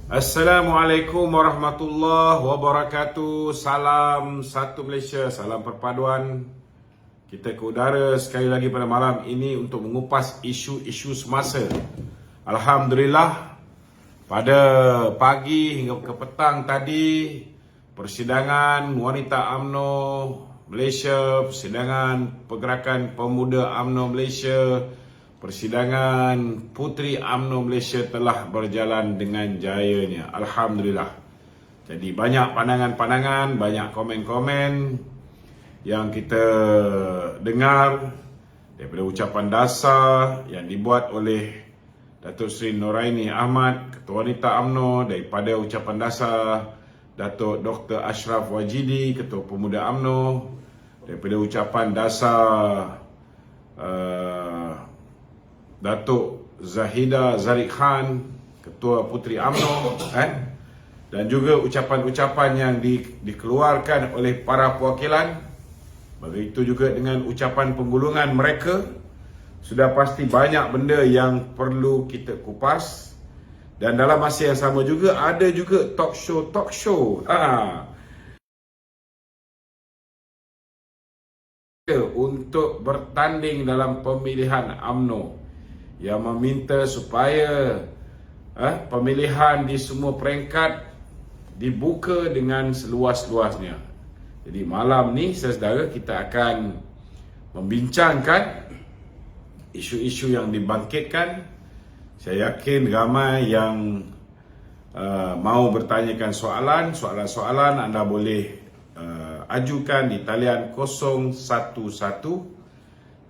Assalamualaikum warahmatullahi wabarakatuh. Salam satu Malaysia, salam perpaduan. Kita ke udara sekali lagi pada malam ini untuk mengupas isu-isu semasa. Alhamdulillah, pada pagi hingga ke petang tadi, persidangan wanita UMNO Malaysia, persidangan pergerakan pemuda UMNO Malaysia, persidangan Puteri UMNO Malaysia telah berjalan dengan jayanya. Alhamdulillah. Jadi banyak pandangan-pandangan, banyak komen-komen yang kita dengar daripada ucapan dasar yang dibuat oleh Datuk Seri Noraini Ahmad, Ketua Wanita UMNO, daripada ucapan dasar Datuk Dr. Ashraf Wajidi, Ketua Pemuda UMNO, daripada ucapan dasar Datuk Zahida Zariq Khan, Ketua Puteri UMNO, dan juga ucapan-ucapan yang dikeluarkan oleh para perwakilan. Begitu juga dengan ucapan penggulungan mereka. Sudah pasti banyak benda yang perlu kita kupas. Dan dalam masa yang sama juga ada juga talk show untuk bertanding dalam pemilihan UMNO yang meminta supaya pemilihan di semua peringkat dibuka dengan seluas-luasnya. Jadi malam ni saudara, kita akan membincangkan isu-isu yang dibangkitkan. Saya yakin ramai yang mau bertanyakan soalan-soalan anda boleh ajukan di talian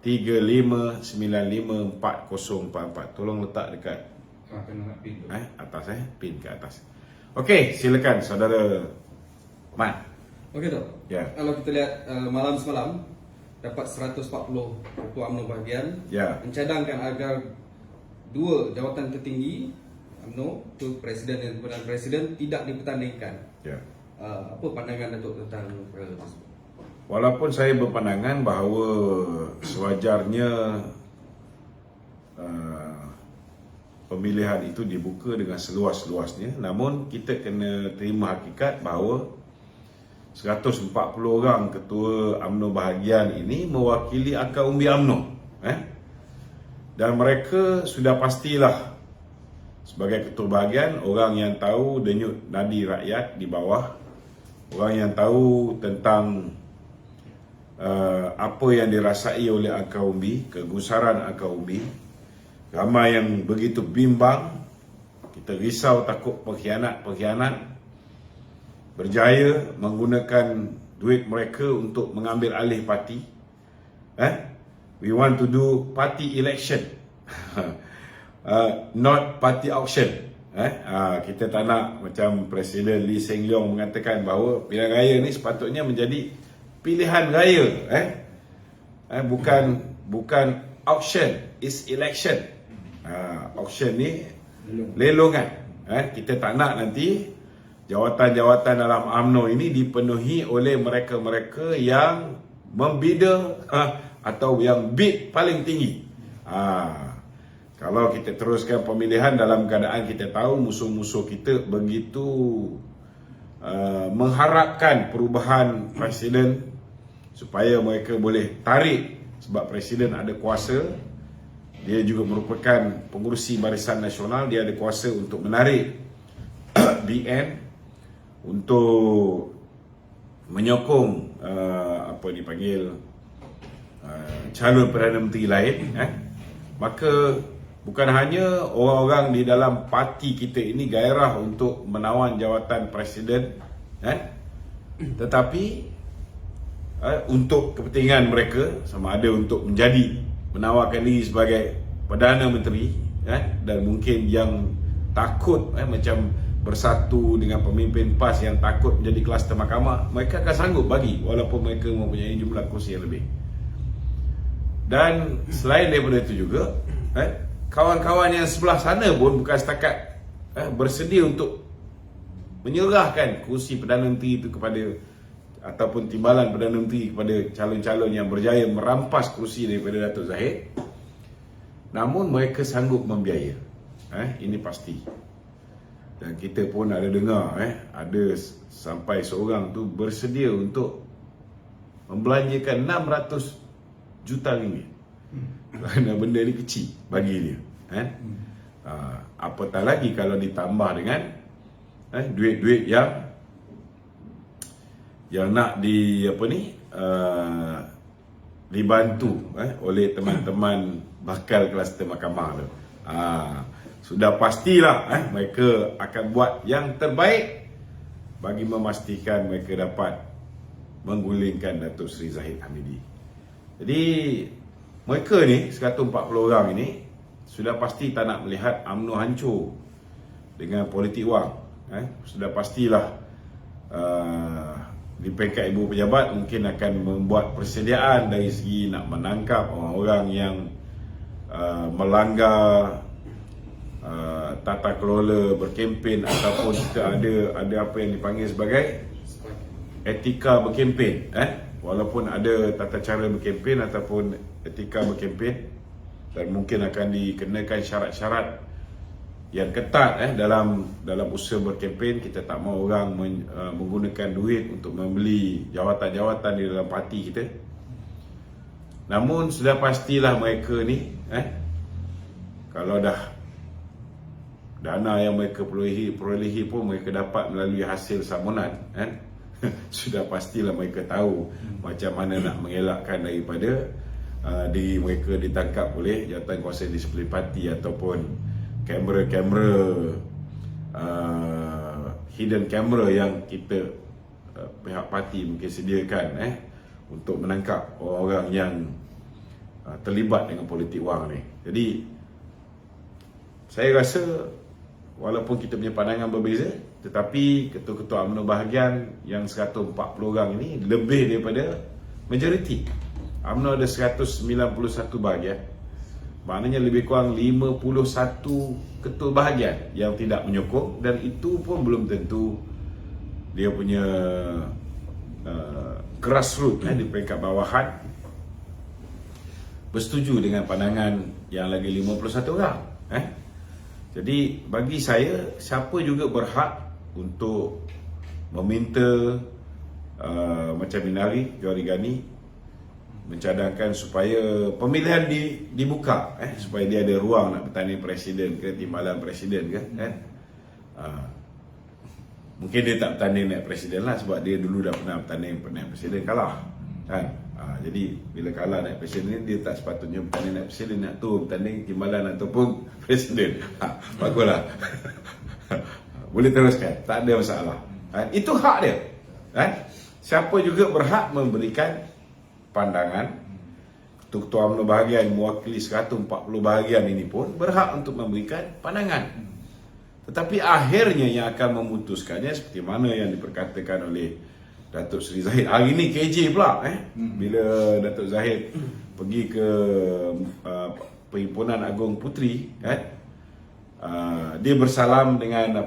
011-3595-4044. Tolong letak dekat atas, pin ke atas. Okey, silakan saudara Mat. Okey tu. Ya. Kalau kita lihat malam semalam dapat 140 ketua UMNO bahagian, mencadangkan agar dua jawatan tertinggi UMNO, itu Presiden dan Perdana Presiden, tidak dipertandingkan. Ya. Apa pandangan Datuk tentang perkara tersebut? Walaupun saya berpandangan bahawa sewajarnya pemilihan itu dibuka dengan seluas-luasnya, namun kita kena terima hakikat bahawa 140 orang ketua UMNO bahagian ini mewakili akar umbi UMNO, dan mereka sudah pastilah sebagai ketua bahagian orang yang tahu denyut nadi rakyat di bawah, orang yang tahu tentang apa yang dirasai oleh akar umbi, kegusaran akar umbi. Ramai yang begitu bimbang, kita risau takut pengkhianat berjaya menggunakan duit mereka untuk mengambil alih parti. We want to do party election, not party auction. Kita tak nak macam Presiden Lee Hsien Loong mengatakan bahawa pilihan raya ni sepatutnya menjadi pilihan raya, bukan auction, is election. Auction ni lelongan. Kita tak nak nanti jawatan-jawatan dalam UMNO ini dipenuhi oleh mereka-mereka yang membida atau yang bid paling tinggi. Kalau kita teruskan pemilihan dalam keadaan kita tahu musuh-musuh kita begitu mengharapkan perubahan presiden supaya mereka boleh tarik, sebab presiden ada kuasa, dia juga merupakan pengurusi Barisan Nasional, dia ada kuasa untuk menarik BN untuk menyokong calon Perdana Menteri lain. Maka bukan hanya orang-orang di dalam parti kita ini gairah untuk menawan jawatan presiden, tetapi untuk kepentingan mereka, sama ada untuk menjadi menawarkan diri sebagai Perdana Menteri, dan mungkin yang takut macam bersatu dengan pemimpin PAS yang takut menjadi kluster mahkamah, mereka akan sanggup bagi walaupun mereka mempunyai jumlah kursi yang lebih. Dan selain daripada itu juga, kawan-kawan yang sebelah sana pun bukan setakat bersedia untuk menyerahkan kursi Perdana Menteri itu kepada, ataupun timbalan Perdana Menteri kepada calon-calon yang berjaya merampas kursi daripada Datuk Zahid, namun mereka sanggup membiaya. Ini pasti. Dan kita pun ada dengar ada sampai seorang tu bersedia untuk membelanjakan 600 juta ringgit. Kerana benda ni kecil bagi dia. Apatah lagi kalau ditambah dengan duit-duit yang nak dibantu oleh teman-teman bakal kluster mahkamah tu. Sudah pastilah mereka akan buat yang terbaik bagi memastikan mereka dapat menggulingkan Datuk Seri Zahid Hamidi. Jadi mereka ni 140 orang ini sudah pasti tak nak melihat UMNO hancur dengan politik wang. Sudah pastilah di peringkat ibu pejabat mungkin akan membuat persediaan dari segi nak menangkap orang-orang yang melanggar tata kelola berkempen ataupun kita ada apa yang dipanggil sebagai etika berkempen. Walaupun ada tata cara berkempen ataupun etika berkempen, dan mungkin akan dikenakan syarat-syarat yang ketat dalam usaha berkempen. Kita tak mahu orang menggunakan duit untuk membeli jawatan-jawatan di dalam parti kita. Namun sudah pastilah mereka ni kalau dah dana yang mereka perolehi pun mereka dapat melalui hasil samunan, sudah pastilah mereka tahu macam mana nak mengelakkan daripada diri mereka ditangkap oleh jawatan kuasa disiplin parti ataupun kamera-kamera hidden camera yang kita pihak parti mungkin sediakan untuk menangkap orang-orang yang terlibat dengan politik wang ni. Jadi saya rasa walaupun kita punya pandangan berbeza, tetapi ketua-ketua UMNO bahagian yang 140 orang ini lebih daripada majoriti. UMNO ada 191 bahagian. Maknanya lebih kurang 51 ketua bahagian yang tidak menyokong, dan itu pun belum tentu dia punya grassroots di peringkat bawahan bersetuju dengan pandangan yang lagi 51 orang. Jadi bagi saya, siapa juga berhak untuk meminta macam Minari Johari Gani mencadangkan supaya pemilihan dibuka, supaya dia ada ruang nak bertanding presiden ke timbalan presiden ke, mungkin dia tak bertanding naik presiden lah sebab dia dulu dah pernah bertanding naik presiden, kalah kan. Jadi bila kalah naik presiden ni, dia tak sepatutnya bertanding naik presiden, nak tu bertanding timbalan ataupun presiden. Baguslah. Boleh teruskan, tak ada masalah. Itu hak dia. Siapa juga berhak memberikan pandangan. Ketua UMNO bahagian mewakili 140 bahagian ini pun berhak untuk memberikan pandangan. Tetapi akhirnya yang akan memutuskannya seperti mana yang diperkatakan oleh Datuk Seri Zahid. Hari ni KJ pula bila Datuk Zahid pergi ke Perhimpunan Agung Puteri, dia bersalam dengan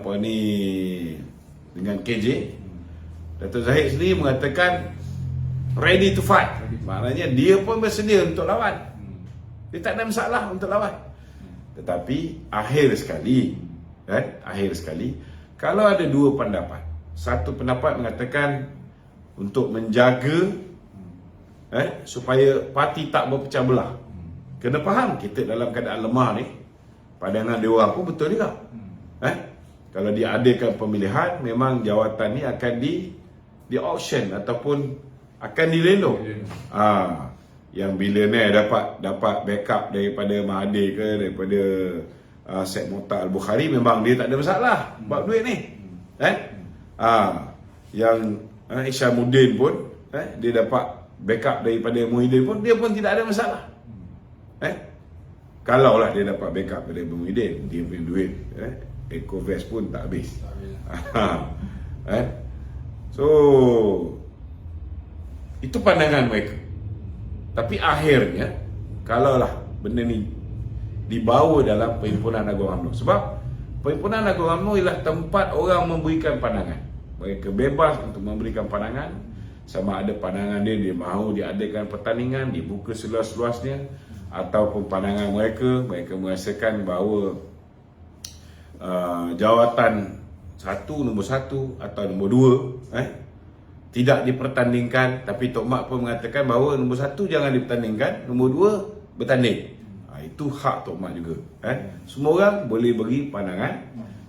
dengan KJ. Datuk Zahid sendiri mengatakan ready to fight. Maknanya dia pun bersedia untuk lawan. Dia tak ada masalah untuk lawan. Tetapi akhir sekali kalau ada dua pendapat. Satu pendapat mengatakan untuk menjaga supaya parti tak berpecah belah. Kena faham kita dalam keadaan lemah ni, pandangan dia orang pun betul juga. Kalau diadakan pemilihan, memang jawatan ni akan di auction ataupun akan dilelong. Yang billionaire dapat backup daripada Mahathir ke, daripada Syed Mokhtar Al-Bukhari, memang dia tak ada masalah buat duit ni. Yang Isyamuddin pun dia dapat backup daripada Muhyiddin pun, dia pun tidak ada masalah. Kalaulah dia dapat backup daripada Muhyiddin, dia punya duit Ecovest pun tak habis. So itu pandangan mereka. Tapi akhirnya kalaulah benda ni dibawa dalam Perhimpunan Agung UMNO, sebab Perhimpunan Agung UMNO ialah tempat orang memberikan pandangan. Mereka bebas untuk memberikan pandangan. Sama ada pandangan dia mahu diadakan pertandingan, dibuka seluas-luasnya, ataupun pandangan mereka merasakan bahawa jawatan nombor satu atau nombor dua tidak dipertandingkan, tapi Tok Mat pun mengatakan bahawa nombor satu jangan dipertandingkan, nombor dua bertanding. Itu hak Tok Mat juga. Semua orang boleh beri pandangan,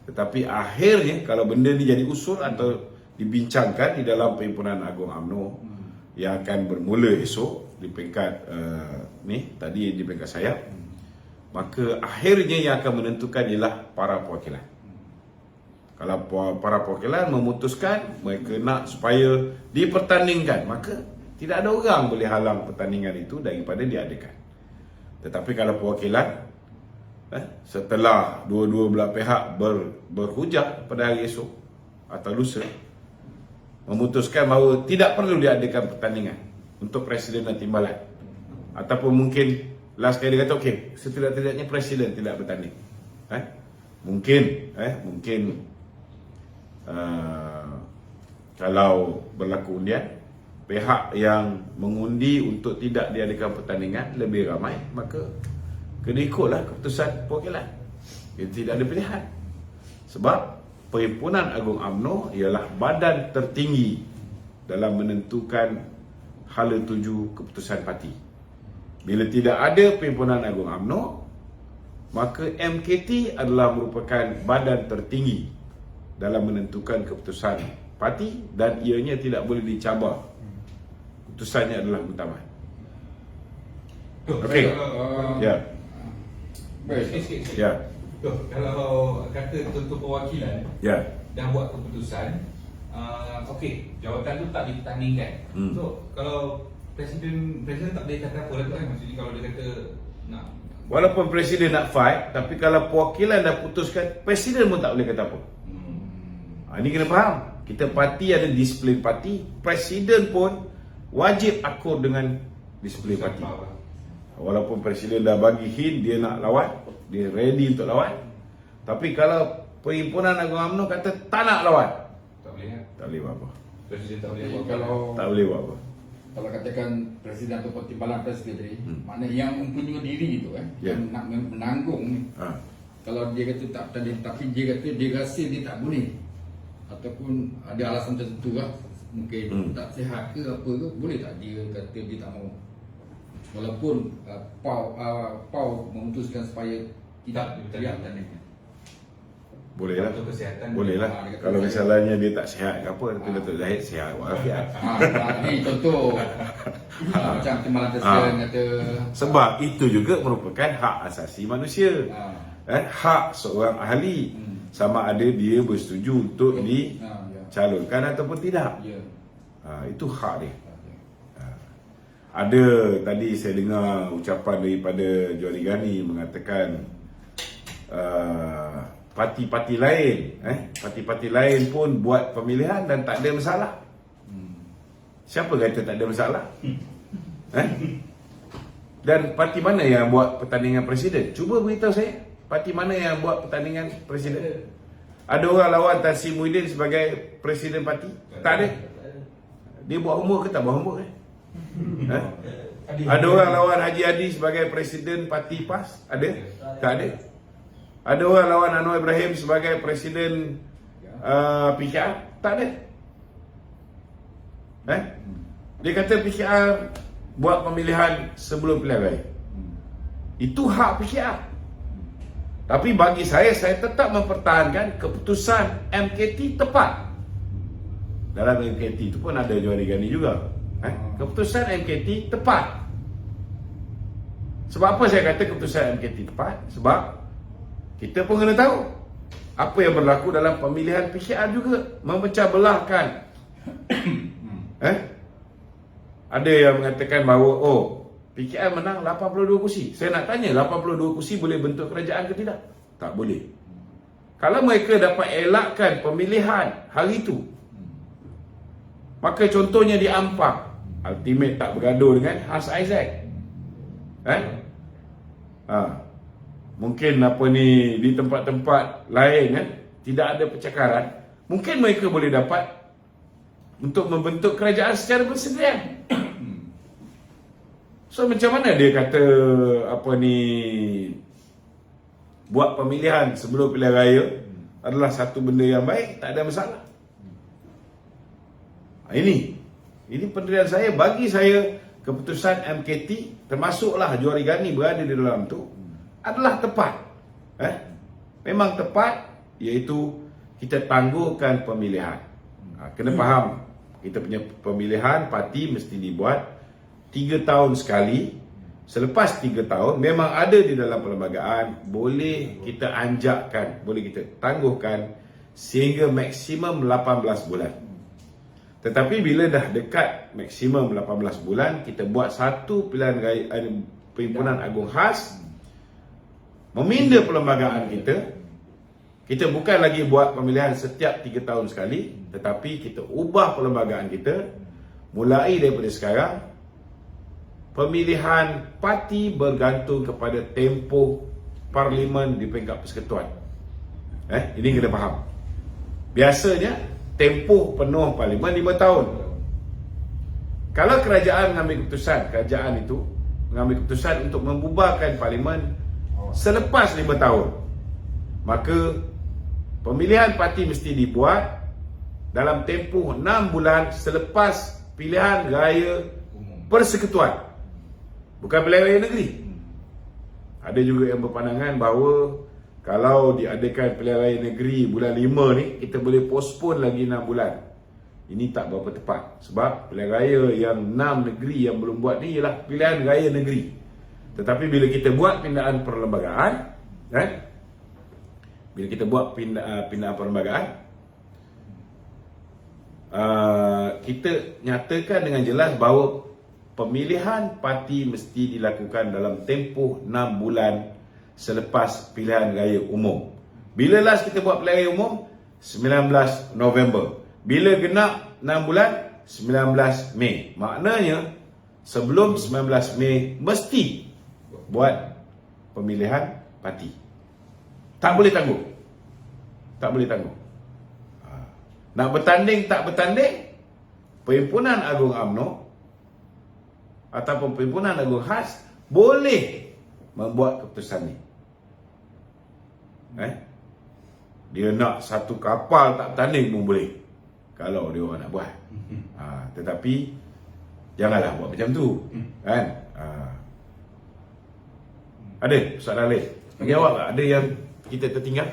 tetapi akhirnya kalau benda ni jadi usul atau dibincangkan di dalam Perhimpunan Agung UMNO yang akan bermula esok di peringkat tadi di peringkat saya, maka akhirnya yang akan menentukan ialah para perwakilan. Kalau para perwakilan memutuskan mereka nak supaya dipertandingkan, maka tidak ada orang boleh halang pertandingan itu daripada diadakan. Tetapi kalau perwakilan setelah dua-dua belah pihak berhujah pada hari esok atau lusa memutuskan bahawa tidak perlu diadakan pertandingan untuk presiden dan timbalan, ataupun mungkin last kali dia kata okey, setidak-tidaknya presiden tidak bertanding, mungkin kalau berlaku undian, pihak yang mengundi untuk tidak diadakan pertandingan lebih ramai, maka kena ikutlah keputusan perwakilan. Tidak ada pilihan. Sebab Perhimpunan Agung UMNO ialah badan tertinggi dalam menentukan hala tuju keputusan parti. Bila tidak ada Perhimpunan Agung UMNO, maka MKT adalah merupakan badan tertinggi dalam menentukan keputusan parti dan ianya tidak boleh dicabar. Keputusannya adalah muktamad. Okey. Ya. Ya. Kalau kata tuan-tuan perwakilan dah buat keputusan, okey, jawatan tu tak dipertandingkan. So kalau presiden tak boleh kata apa lah tu kan, maksudnya kalau dia kata nak, walaupun presiden nak fight, tapi kalau perwakilan dah putuskan, presiden pun tak boleh kata apa. Ini kena faham. Kita parti ada disiplin parti, presiden pun wajib akur dengan disiplin parti. Walaupun presiden dah bagi hint dia nak lawan, dia ready untuk lawan, tapi kalau Perhimpunan Agung UMNO kata tak nak lawan, tak boleh buat apa. Presiden tak boleh buat Kalau tak boleh buat apa. Kalau katakan presiden atau timbalan presiden tadi, makna yang mempunyai diri itu yang nak menanggung. Kalau dia kata tak tadi, tapi dia kata dia rasa dia tak boleh, ataupun ada alasan tertentu lah, mungkin tak sihat ke apa ke, boleh tak dia kata dia tak mau, walaupun PAU memutuskan supaya tidak bertanding? Boleh lah. Untuk kesihatan Boleh lah. Kalau misalnya dia tak sihat ke apa, tapi Datuk Zahid sihat walafiat. Ni contoh macam timbalan presiden kata. Sebab itu juga merupakan hak asasi manusia. Hak seorang ahli, sama ada dia bersetuju untuk dicalonkan ataupun tidak. Itu hak dia. Ada tadi saya dengar ucapan daripada Johari Ghani mengatakan parti-parti lain pun buat pemilihan dan tak ada masalah. Siapa kata tak ada masalah? Dan parti mana yang buat pertandingan presiden? Cuba beritahu saya, parti mana yang buat pertandingan presiden? Ada orang lawan Tan Sri Muhyiddin sebagai presiden parti? Tak ada. Dia buat homework ke tak buat homework? Ada orang lawan Haji Hadi sebagai presiden parti PAS? Ada? Tak ada. Ada orang lawan Anwar Ibrahim sebagai presiden PKR? Tak ada. Dia kata PKR buat pemilihan sebelum pilihan raya. Itu hak PKR. Tapi bagi saya tetap mempertahankan keputusan MKT tepat. Dalam MKT itu pun ada Johari Ghani juga. Keputusan MKT tepat. Sebab apa saya kata keputusan MKT tepat? Sebab kita pun kena tahu apa yang berlaku dalam pemilihan PKR juga, memecah belahkan. Ada yang mengatakan bahawa PKR menang 82 kursi. Saya nak tanya, 82 kursi boleh bentuk kerajaan ke tidak? Tak boleh. Kalau mereka dapat elakkan pemilihan hari itu, maka contohnya di Ampang, Ultimate tak bergaduh dengan Hans Isaac. Mungkin di tempat-tempat lain tidak ada percakaran, mungkin mereka boleh dapat untuk membentuk kerajaan secara bersendirian. So macam mana dia kata buat pemilihan sebelum pilihan raya, adalah satu benda yang baik, tak ada masalah. Ini pendirian saya. Bagi saya, keputusan MKT, termasuklah Johari Gani berada di dalam tu, adalah tepat. Memang tepat, iaitu kita tangguhkan pemilihan. Kena faham, kita punya pemilihan parti mesti dibuat 3 tahun sekali. Selepas 3 tahun, memang ada di dalam perlembagaan, boleh kita anjakkan, boleh kita tangguhkan sehingga maksimum 18 bulan. Tetapi bila dah dekat maksimum 18 bulan, kita buat satu pilihan raya Perhimpunan Agung Khas, meminda perlembagaan kita. Kita bukan lagi buat pemilihan setiap 3 tahun sekali, tetapi kita ubah perlembagaan kita. Mulai daripada sekarang, pemilihan parti bergantung kepada tempoh parlimen di peringkat persekutuan. Ini kena faham. Biasanya tempoh penuh parlimen 5 tahun. Kalau kerajaan mengambil keputusan, kerajaan itu mengambil keputusan untuk membubarkan parlimen selepas 5 tahun, maka pemilihan parti mesti dibuat dalam tempoh 6 bulan selepas pilihan raya persekutuan. Bukan pilihan raya negeri. Ada juga yang berpandangan bahawa kalau diadakan pilihan raya negeri bulan 5 ni, kita boleh postpone lagi 6 bulan. Ini tak berapa tepat. Sebab pilihan raya yang 6 negeri yang belum buat ni ialah pilihan raya negeri. Tetapi bila kita buat pindaan perlembagaan, bila kita buat pindaan perlembagaan, kita nyatakan dengan jelas bahawa pemilihan parti mesti dilakukan dalam tempoh 6 bulan selepas pilihan raya umum. Bila last kita buat pilihan raya umum? 19 November. Bila genap 6 bulan? 19 Mei. Maknanya sebelum 19 Mei mesti buat pemilihan parti. Tak boleh tangguh. Tak boleh tangguh. Nak bertanding tak bertanding, Perhimpunan Agung UMNO ataupun Perhimpunan Agung Khas boleh membuat keputusan ni. Dia nak satu kapal tak bertanding pun boleh, kalau dia orang nak buat. Tetapi janganlah buat macam tu, kan? Ada soalan lain? Bagi awak tak? Ada yang kita tertinggal?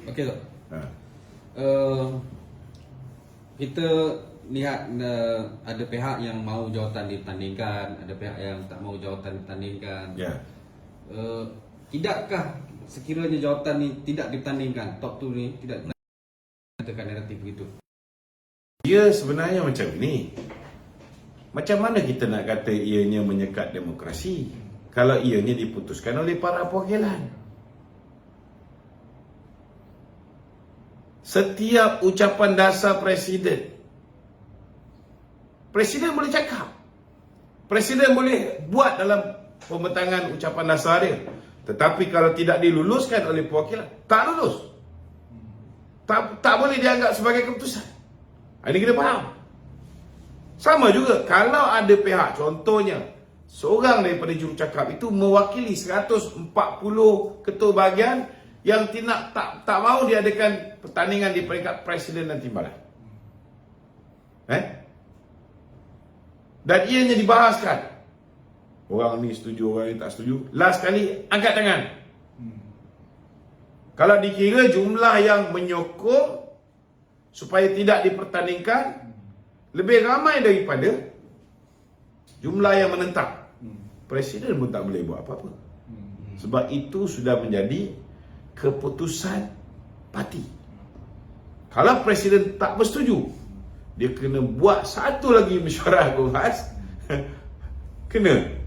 Okey tak? Kita lihat ada pihak yang mahu jawatan ditandingkan, ada pihak yang tak mahu jawatan ditandingkan. Tidakkah sekiranya jawatan ni tidak ditandingkan, top 2 ni tidak ditandingkan, naratif begitu? Ia sebenarnya macam ni. Macam mana kita nak kata ianya menyekat demokrasi kalau ianya diputuskan oleh para perwakilan? Setiap ucapan dasar Presiden boleh cakap, Presiden boleh buat dalam pembentangan ucapan dasar dia. Tetapi kalau tidak diluluskan oleh perwakilan, tak lulus. Tak boleh dianggap sebagai keputusan. Ini kita faham. Sama juga kalau ada pihak, contohnya seorang daripada jurucakap itu mewakili 140 ketua bahagian yang tak mahu diadakan pertandingan di peringkat Presiden dan Timbalan. Dan ianya dibahaskan. Orang ni setuju, orang ni tak setuju. Last kali, angkat tangan. Kalau dikira jumlah yang menyokong supaya tidak dipertandingkan lebih ramai daripada jumlah yang menentang, Presiden pun tak boleh buat apa-apa. Sebab itu sudah menjadi keputusan parti. Kalau Presiden tak bersetuju, dia kena buat satu lagi mesyuarat Agung Khas, kena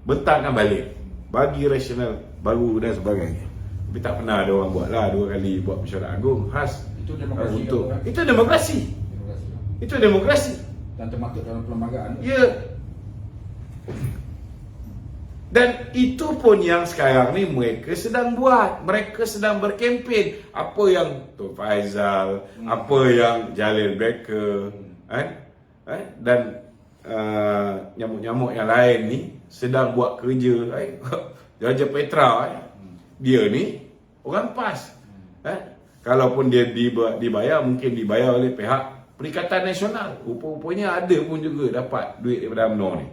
bentangkan balik, bagi rasional baru dan sebagainya. Tapi tak pernah ada orang buat lah 2 kali buat mesyuarat Agung Khas. Itu demokrasi. Itu demokrasi. Itu demokrasi. Dan termasuk dalam perlembagaan. Ya. Dan itu pun yang sekarang ni mereka sedang buat. Mereka sedang berkempen. Apa yang Tun Faizal, apa yang Jalil Baker, dan nyamuk-nyamuk yang lain ni sedang buat kerja. Raja Petra, dia ni orang PAS. Kalaupun dia dibayar, mungkin dibayar oleh pihak Perikatan Nasional. Rupa-rupanya ada pun juga dapat duit daripada UMNO ni.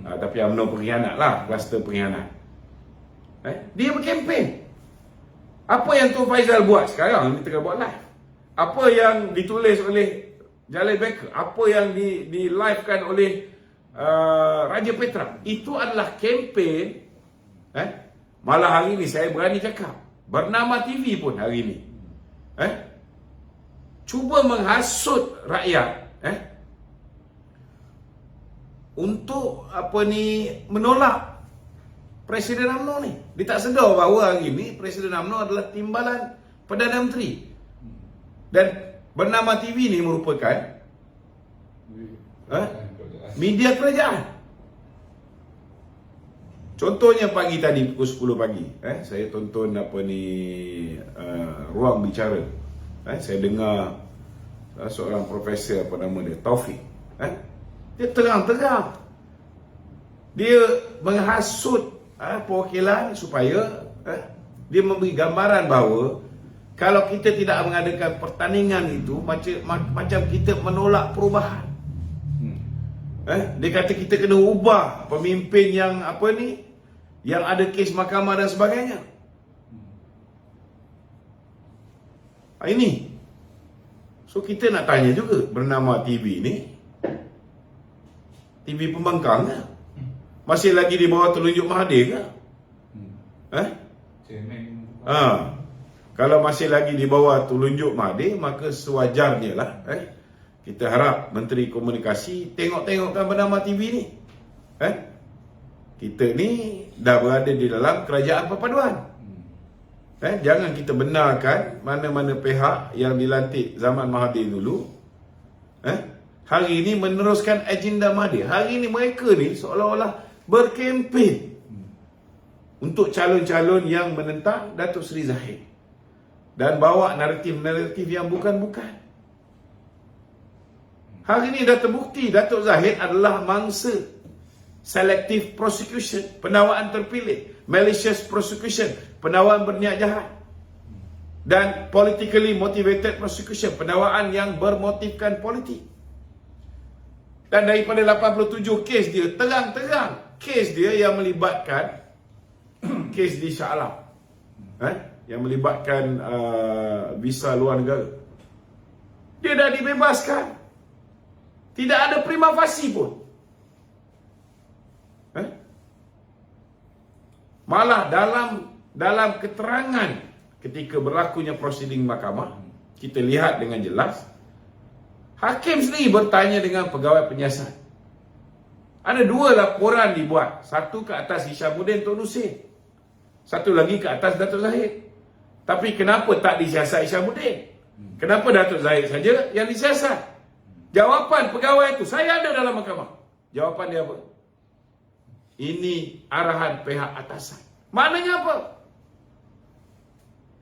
Tapi UMNO pengkhianat lah, kluster pengkhianat. Dia berkempen. Apa yang Tun Faizal buat sekarang, ni tengah buat live. Apa yang ditulis oleh Jalil Baker, apa yang di-livekan oleh Raja Petra, itu adalah kempen. Malah hari ni saya berani cakap, Bernama TV pun hari ni cuba menghasut rakyat untuk menolak Presiden UMNO ni. Dia tak sedar bahawa hari ni Presiden UMNO adalah timbalan Perdana Menteri. Dan Bernama TV ni merupakan media kerajaan. Contohnya pagi tadi pukul 10 pagi, saya tonton Ruang Bicara. Saya dengar seorang profesor apa nama dia, Taufik. Dia terang-terang dia menghasut perwakilan supaya dia memberi gambaran bahawa kalau kita tidak mengadakan pertandingan itu macam kita menolak perubahan. Dia kata kita kena ubah pemimpin yang yang ada kes mahkamah dan sebagainya. Ini. So kita nak tanya juga, Bernama TV ni TV pembangkang ke? Masih lagi di bawah telunjuk Mahathir ke? Kalau masih lagi di bawah telunjuk Mahathir, maka sewajarnya lah kita harap Menteri Komunikasi tengok-tengokkan Bernama TV ni. Kita ni dah berada di dalam kerajaan perpaduan. Jangan kita benarkan mana-mana pihak yang dilantik zaman Mahathir dulu hari ini meneruskan agenda Mahathir. Hari ini mereka ni seolah-olah berkempen untuk calon-calon yang menentang Datuk Seri Zahid dan bawa naratif-naratif yang bukan-bukan. Hari ini dah terbukti Datuk Zahid adalah mangsa selective prosecution, penakwaan terpilih, malicious prosecution, penakwaan berniat jahat, dan politically motivated prosecution, penakwaan yang bermotifkan politik. Dan daripada 87 kes dia, terang-terang kes dia yang melibatkan kes di Shah Alam, yang melibatkan visa luar negara, dia dah dibebaskan. Tidak ada prima facie pun. Malah dalam keterangan ketika berlakunya prosiding mahkamah, kita lihat dengan jelas hakim sendiri bertanya dengan pegawai penyiasat. Ada dua laporan dibuat, satu ke atas Hishamuddin Tun Hussein, satu lagi ke atas Datuk Zahid. Tapi kenapa tak disiasat Hishamuddin? Kenapa Datuk Zahid saja yang disiasat? Jawapan pegawai itu, saya ada dalam mahkamah. Jawapan dia apa? Ini arahan pihak atasan. Maknanya apa?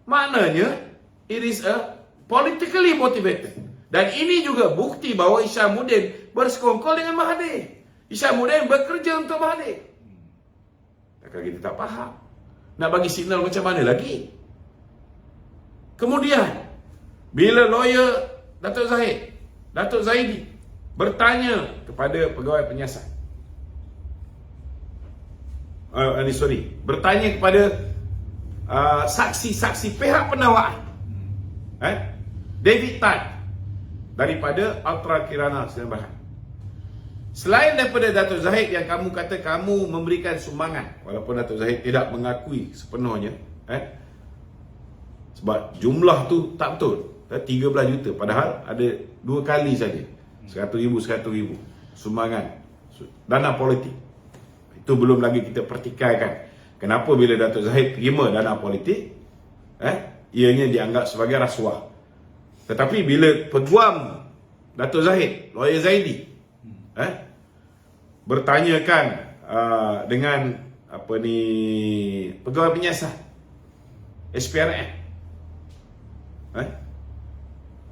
Maknanya it is a politically motivated. Dan ini juga bukti bahawa Hishamuddin bersekongkol dengan Mahathir. Hishamuddin bekerja untuk Mahathir. Takkan kita tak faham. Nak bagi signal macam mana lagi? Kemudian bila lawyer Datuk Zaidi bertanya kepada pegawai penyiasat, bertanya kepada saksi-saksi pihak penakwaan, David Tan daripada Ultra Kirana Sdn Bhd. Selain daripada Datuk Zahid yang kamu kata kamu memberikan sumbangan, walaupun Datuk Zahid tidak mengakui sepenuhnya, sebab jumlah tu tak betul, 13 juta, padahal ada 2 kali saja, 100,000 sumbangan dana politik. Itu belum lagi kita pertikaikan kenapa bila Datuk Zahid terima dana politik, ianya dianggap sebagai rasuah. Tetapi bila peguam Datuk Zahid, lawyer Zaidi, bertanyakan dengan pegawai penyiasat SPRM,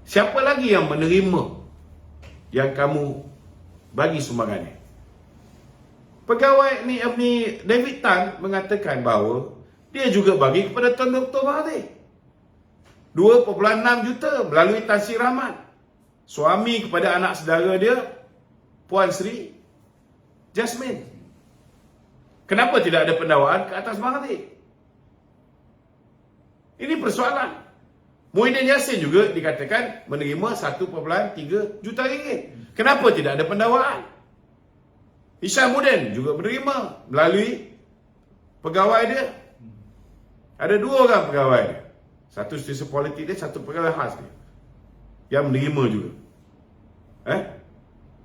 siapa lagi yang menerima yang kamu bagi sumbangannya? Pegawai ni David Tan mengatakan bahawa dia juga bagi kepada Tuan Dr. Mahathir 2.6 juta melalui Tan Sri Rahmat, suami kepada anak saudara dia, Puan Sri Jasmine. Kenapa tidak ada pendawaan ke atas Mahathir? Ini persoalan. Muhyiddin Yassin juga dikatakan menerima 1.3 juta ringgit. Kenapa tidak ada pendawaan? Hishamuddin juga menerima melalui pegawai dia. Ada 2 orang pegawai dia. Satu setiausaha politik dia, satu pegawai khas dia yang menerima juga.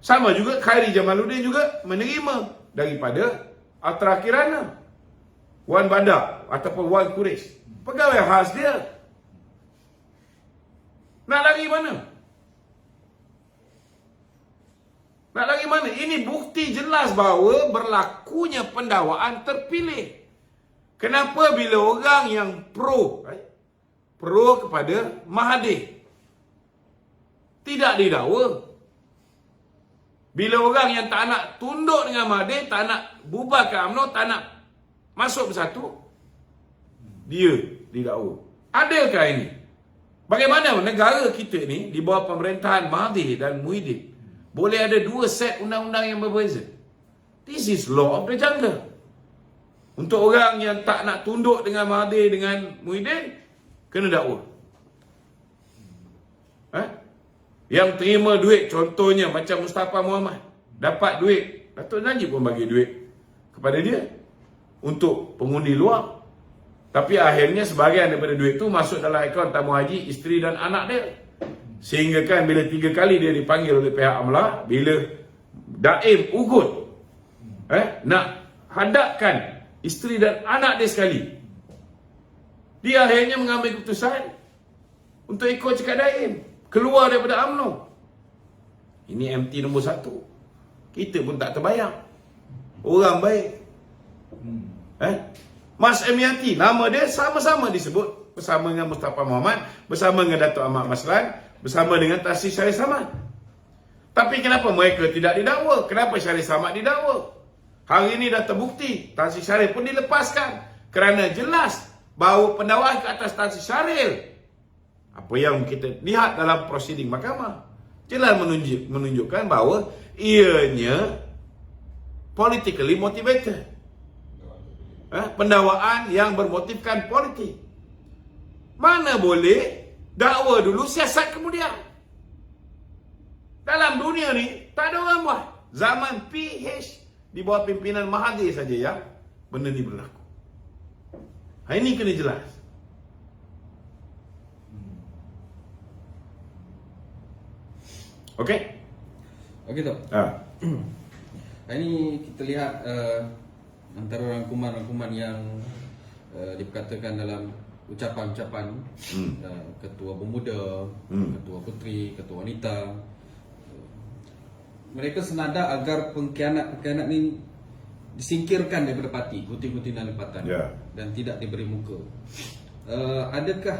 Sama juga Khairi Jamaluddin juga menerima daripada Atra Kirana, Wan Bandar ataupun Wan Quraisy, pegawai khas dia. Nak lari mana? Nak lari mana? Ini bukti jelas bahawa berlakunya pendawaan terpilih. Kenapa bila orang yang pro kepada Mahathir tidak didakwa? Bila orang yang tak nak tunduk dengan Mahathir, tak nak bubarkan UMNO, tak nak masuk bersatu, dia didakwa. Adakah ini? Bagaimana negara kita ni di bawah pemerintahan Mahathir dan Muhyiddin boleh ada 2 set undang-undang yang berbeza? This is law of the jungle. Untuk orang yang tak nak tunduk dengan Mahathir dengan Muhyiddin, kena dakwa. Yang terima duit, contohnya macam Mustafa Muhammad, dapat duit, Datuk Najib pun bagi duit kepada dia untuk pengundi luar. Tapi akhirnya sebahagian daripada duit tu masuk dalam akaun tamu haji isteri dan anak dia. Sehingga kan bila 3 kali dia dipanggil oleh pihak AMLA, bila Daim ugut nak hadapkan isteri dan anak dia sekali, dia akhirnya mengambil keputusan untuk ikut cakap Daim, keluar daripada UMNO. Ini MT nombor 1. Kita pun tak terbayang. Orang baik. Mas Emianti, nama dia sama-sama disebut bersama dengan Mustafa Muhammad, bersama dengan Datuk Ahmad Maslan, bersama dengan Tan Sri Syarif Samad. Tapi kenapa mereka tidak didakwa? Kenapa Syarif Samad didakwa? Hari ini dah terbukti Tan Sri Syarif pun dilepaskan kerana jelas bahawa pendakwaan ke atas Tan Sri Syarif, apa yang kita lihat dalam prosiding mahkamah, jelas menunjukkan bahawa ianya politically motivated. Pendakwaan yang bermotifkan politik. Mana boleh dakwa dulu, siasat kemudian. Dalam dunia ni tak ada orang buat. Zaman PH di bawah pimpinan Mahathir saja yang benda ni berlaku. Ini kena jelas. Okey? Okey tak? Ini kita lihat antara rangkuman-rangkuman yang diperkatakan dalam ucapan-ucapan ketua pemuda, ketua puteri, ketua wanita. Mereka senada agar pengkhianat-pengkhianat ni disingkirkan daripada parti, gunting-guntingan lipatan, dan tidak diberi muka. Adakah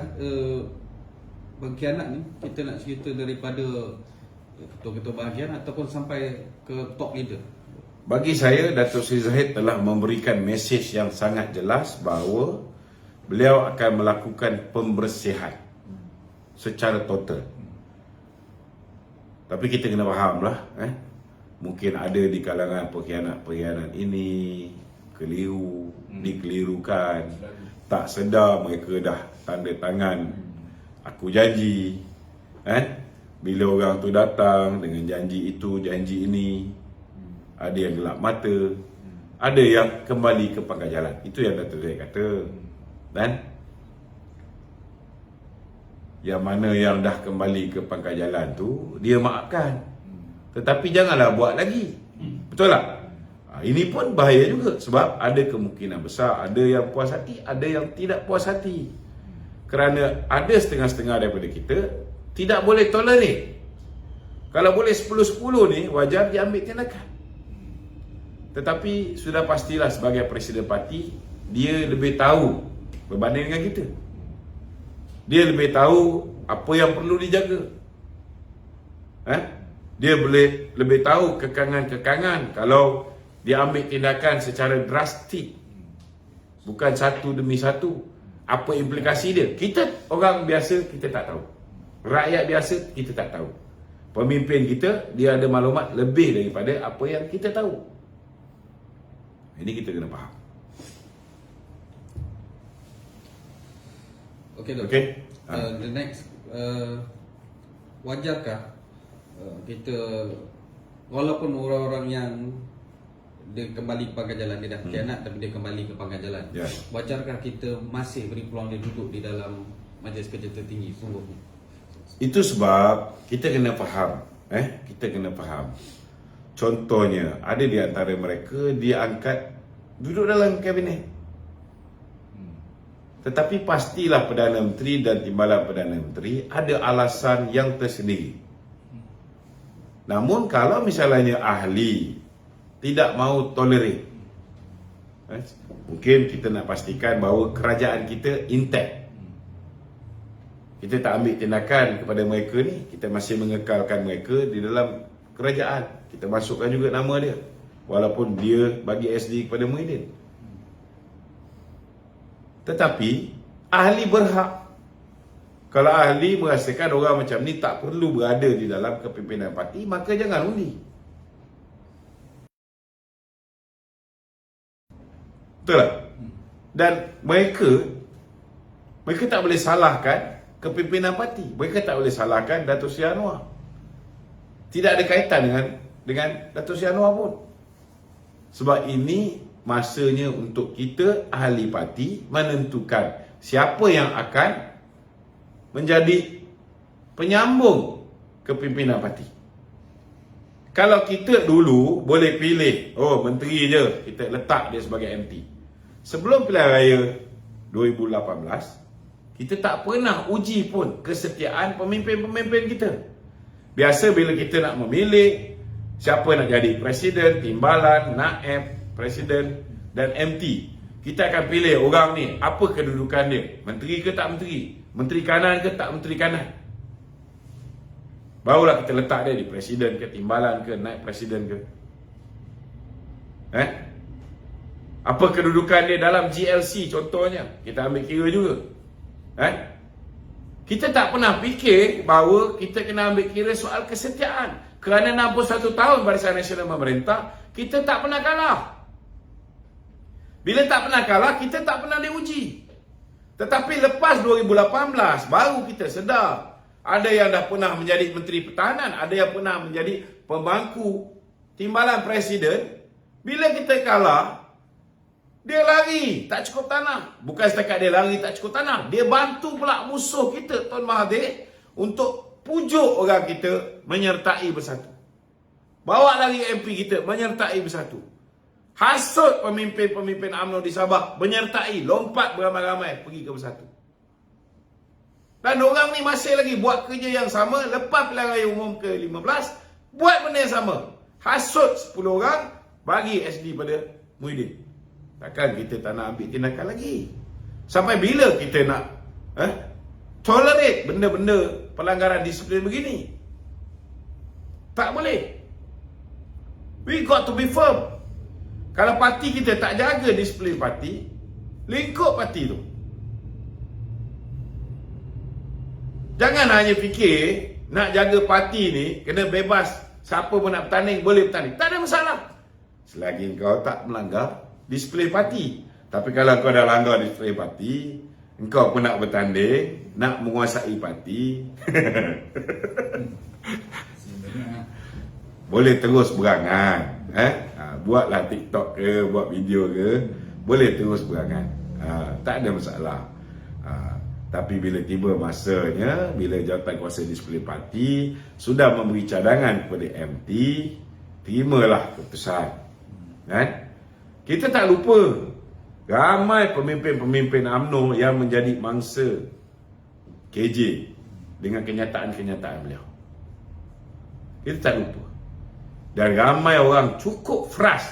pengkhianat ni kita nak cerita daripada ketua-ketua bahagian ataupun sampai ke top leader? Bagi saya, Datuk Seri Zahid telah memberikan mesej yang sangat jelas bahawa beliau akan melakukan pembersihan secara total. Tapi kita kena fahamlah, mungkin ada di kalangan pengkhianat-pengkhianat ini keliru, dikelirukan, tak sedar mereka dah tanda tangan aku janji. Bila orang tu datang dengan janji itu, janji ini, ada yang gelap mata, ada yang kembali ke pangkal jalan. Itu yang Datuk Zahid kata. Dan yang mana yang dah kembali ke pangkal jalan tu, dia maafkan. Tetapi janganlah buat lagi. Betul tak? Ini pun bahaya juga. Sebab ada kemungkinan besar ada yang puas hati, ada yang tidak puas hati. Kerana ada setengah-setengah daripada kita tidak boleh tolerate. Kalau boleh 10-10 ni, wajar diambil tindakan. Tetapi sudah pastilah sebagai presiden parti, dia lebih tahu berbanding dengan kita. Dia lebih tahu apa yang perlu dijaga. Dia boleh lebih tahu kekangan-kekangan kalau dia ambil tindakan secara drastik. Bukan satu demi satu. Apa implikasi dia? Kita orang biasa, kita tak tahu. Rakyat biasa, kita tak tahu. Pemimpin kita, dia ada maklumat lebih daripada apa yang kita tahu. Ini kita kena faham. Okay, Dok. Okay. The next, wajarkah kita, walaupun orang-orang yang dia kembali ke pangkal jalan, dia dah khianat tapi dia kembali ke pangkal jalan, wajarkah kita masih beri peluang dia duduk di dalam majlis kerja tertinggi? Sungguh itu sebab kita kena faham, kita kena faham. Contohnya, ada di antara mereka dia angkat duduk dalam kabinet. Tetapi pastilah Perdana Menteri dan Timbalan Perdana Menteri ada alasan yang tersendiri. Namun kalau misalnya ahli tidak mau tolerate, mungkin kita nak pastikan bahawa kerajaan kita intact. Kita tak ambil tindakan kepada mereka ni, kita masih mengekalkan mereka di dalam kerajaan. Kita masukkan juga nama dia, walaupun dia bagi SD kepada Muhyiddin. Tetapi ahli berhak. Kalau ahli merasakan orang macam ni tak perlu berada di dalam kepimpinan parti, maka jangan undi. Betul tak? Dan mereka tak boleh salahkan kepimpinan parti. Mereka tak boleh salahkan Datuk Seri Anwar. Tidak ada kaitan dengan Datuk Seri Anwar pun. Sebab ini masanya untuk kita ahli parti menentukan siapa yang akan menjadi penyambung kepimpinan parti. Kalau kita dulu boleh pilih, menteri je, kita letak dia sebagai MT. Sebelum pilihan raya 2018, kita tak pernah uji pun kesetiaan pemimpin-pemimpin kita. Biasa bila kita nak memilih siapa nak jadi presiden, timbalan, naib, presiden dan MT, kita akan pilih orang ni, apa kedudukan dia, menteri ke tak menteri, menteri kanan ke tak menteri kanan. Barulah kita letak dia di presiden ke, timbalan ke, naib presiden ke. Apa kedudukan dia dalam GLC contohnya, kita ambil kira juga. Kita tak pernah fikir bahawa kita kena ambil kira soal kesetiaan. Kerana 61 tahun Barisan Nasional memerintah, kita tak pernah kalah. Bila tak pernah kalah, kita tak pernah diuji. Tetapi lepas 2018, baru kita sedar. Ada yang dah pernah menjadi Menteri Pertahanan, ada yang pernah menjadi pemangku timbalan presiden. Bila kita kalah, dia lari, tak cukup tanah. Bukan setakat dia lari tak cukup tanah, dia bantu pula musuh kita, Tuan Mahathir, untuk pujuk orang kita menyertai bersatu. Bawa lagi MP kita menyertai bersatu. Hasut pemimpin-pemimpin UMNO di Sabah menyertai, lompat beramai-ramai pergi ke bersatu. Dan orang ni masih lagi buat kerja yang sama lepas pilihan raya umum ke-15, buat benda yang sama. Hasut 10 orang, bagi SD pada Muhyiddin. Takkan kita tak nak ambil tindakan lagi? Sampai bila kita nak tolerate benda-benda pelanggaran disiplin begini? Tak boleh. We got to be firm. Kalau parti kita tak jaga disiplin parti, lingkup parti tu. Jangan hanya fikir nak jaga parti ni kena bebas, siapa pun nak bertanding boleh bertanding. Tak ada masalah selagi kau tak melanggar disiplin parti. Tapi kalau kau dah langgar disiplin parti, engkau pun nak bertanding, nak menguasai parti, boleh terus berangan. Buatlah TikTok ke, buat video ke, boleh terus berangan. Tak ada masalah. Tapi bila tiba masanya, bila Jawatan Kuasa Disiplin Parti sudah memberi cadangan kepada MT, terimalah keputusan. Kita tak lupa ramai pemimpin-pemimpin UMNO yang menjadi mangsa KJ dengan kenyataan-kenyataan beliau. Kita tak lupa. Dan ramai orang cukup frust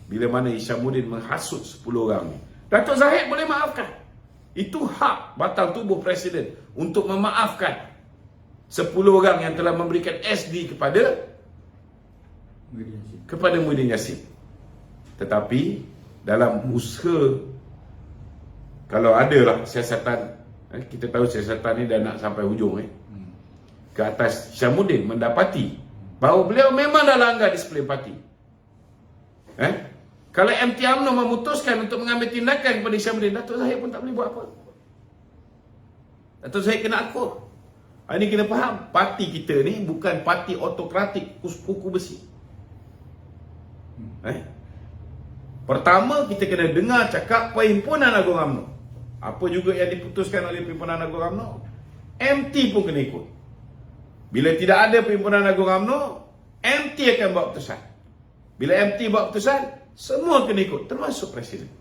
bila mana Hishamuddin menghasut 10 orang ni. Datuk Zahid boleh maafkan. Itu hak batang tubuh Presiden untuk memaafkan 10 orang yang telah memberikan SD kepada Muhyiddin Yassin. Tetapi dalam usaha kalau ada lah siasatan, kita tahu siasatan ni dah nak sampai hujung ke atas Hishamuddin mendapati bahawa beliau memang dah langgar disiplin parti. Kalau MT UMNO memutuskan untuk mengambil tindakan kepada Hishamuddin, Datuk Zahid pun tak boleh buat apa. Datuk Zahid kena akur. Ini kena faham, parti kita ni bukan parti autokratik kuku besi. Pertama, kita kena dengar cakap Perhimpunan Agung UMNO. Apa juga yang diputuskan oleh Perhimpunan Agung UMNO, MT pun kena ikut. Bila tidak ada Perhimpunan Agung UMNO, MT akan buat keputusan. Bila MT buat keputusan, semua kena ikut, termasuk Presiden.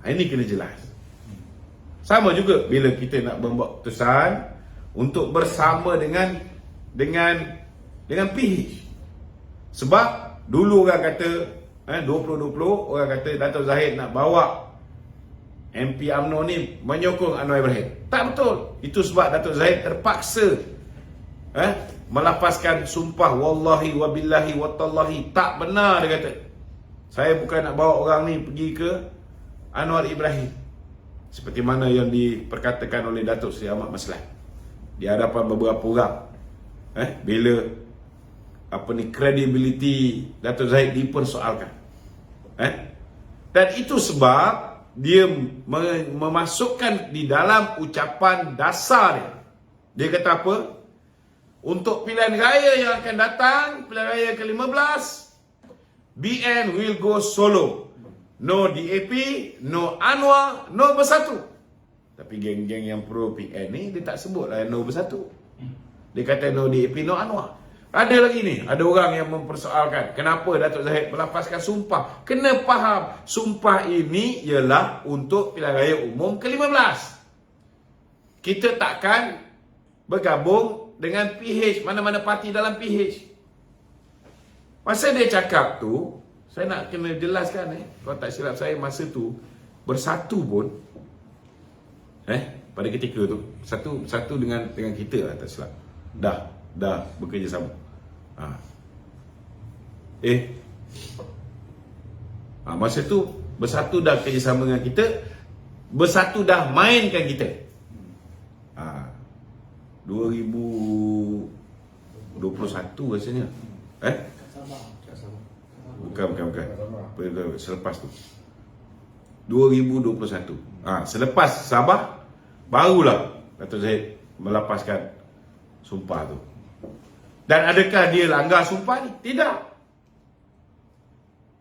Ini kena jelas. Sama juga bila kita nak membuat keputusan untuk bersama dengan PH. Sebab dulu orang kata 2020 orang kata Datuk Zahid nak bawa MP UMNO ni menyokong Anwar Ibrahim. Tak betul. Itu sebab Datuk Zahid terpaksa melafazkan sumpah wallahi wabillahi watallahi. Tak benar dia kata. Saya bukan nak bawa orang ni pergi ke Anwar Ibrahim. Seperti mana yang diperkatakan oleh Datuk Seri Ahmad Maslhan di hadapan beberapa orang. Bila credibility Datuk Zahid dipersoalkan. Dan itu sebab dia memasukkan di dalam ucapan dasar dia. Dia kata apa? Untuk pilihan raya yang akan datang, pilihan raya ke-15, BN will go solo. No DAP, no Anwar, no Bersatu. Tapi geng-geng yang pro PN ni dia tak sebut lah no Bersatu. Dia kata no DAP, no Anwar. Ada lagi ni, ada orang yang mempersoalkan kenapa Datuk Zahid melafazkan sumpah. Kena faham, sumpah ini ialah untuk pilihan raya umum ke-15. Kita takkan bergabung dengan PH, mana-mana parti dalam PH. Masa dia cakap tu, saya nak kena jelaskan kalau tak silap saya masa tu Bersatu pun pada ketika tu satu dengan kita lah, tak silap. Dah bekerjasama. Masa tu Bersatu dah kerjasama dengan kita, Bersatu dah mainkan kita. 2021 rasanya. Bukan. Selepas tu 2021. Selepas Sabah barulah Datuk Zahid melapaskan sumpah tu. Dan adakah dia langgar sumpah ni? Tidak.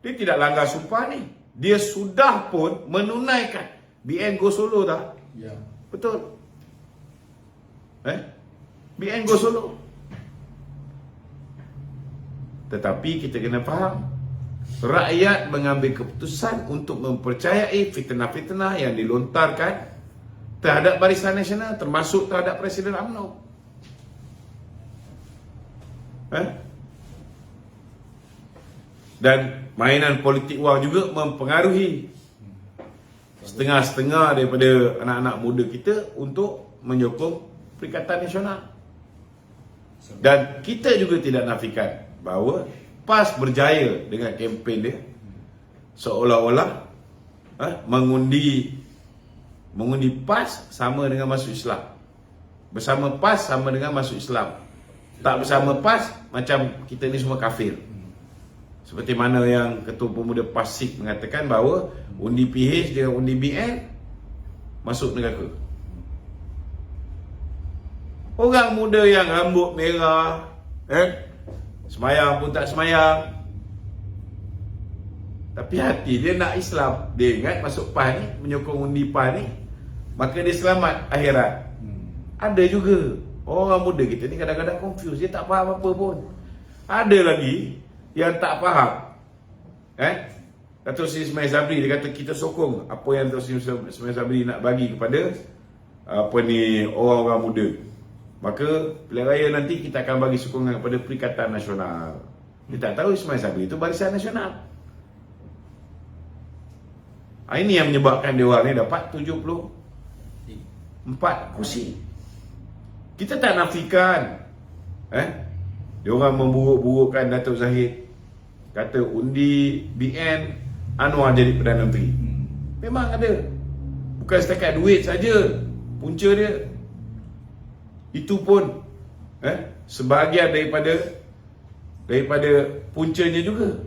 Dia tidak langgar sumpah ni. Dia sudah pun menunaikan BN go solo dah. Ya. Betul. BN go solo. Tetapi kita kena faham, rakyat mengambil keputusan untuk mempercayai fitnah-fitnah yang dilontarkan terhadap Barisan Nasional, termasuk terhadap Presiden UMNO. Dan mainan politik wang juga mempengaruhi setengah-setengah daripada anak-anak muda kita untuk menyokong Perikatan Nasional. Dan kita juga tidak nafikan bahawa PAS berjaya dengan kempen dia, seolah-olah mengundi PAS sama dengan masuk Islam, bersama PAS sama dengan masuk Islam, tak bersama PAS macam kita ni semua kafir. Seperti mana yang Ketua Pemuda PASIK mengatakan bahawa undi PH dengan undi BN masuk neraka. Orang muda yang rambut merah, semayang pun tak semayang, tapi hati dia nak Islam. Dia ingat masuk PAS ni, menyokong undi PAS ni, maka dia selamat akhirat. Ada juga orang muda kita ni kadang-kadang confuse, dia tak faham apa pun. Ada lagi yang tak faham. Datuk Seri Ismail Sabri dia kata kita sokong apa yang Datuk Seri Ismail Sabri nak bagi kepada orang-orang muda. Maka pilihan raya nanti kita akan bagi sokongan kepada Perikatan Nasional. Dia tak tahu Ismail Sabri itu Barisan Nasional. Ini yang menyebabkan dia orang ni dapat 74 kursi. Kita tak nafikan dia orang memburuk-burukkan Datuk Zahid, kata undi BN Anwar jadi Perdana Menteri. Memang ada. Bukan setakat duit saja punca dia. Itu pun sebahagian daripada puncanya juga.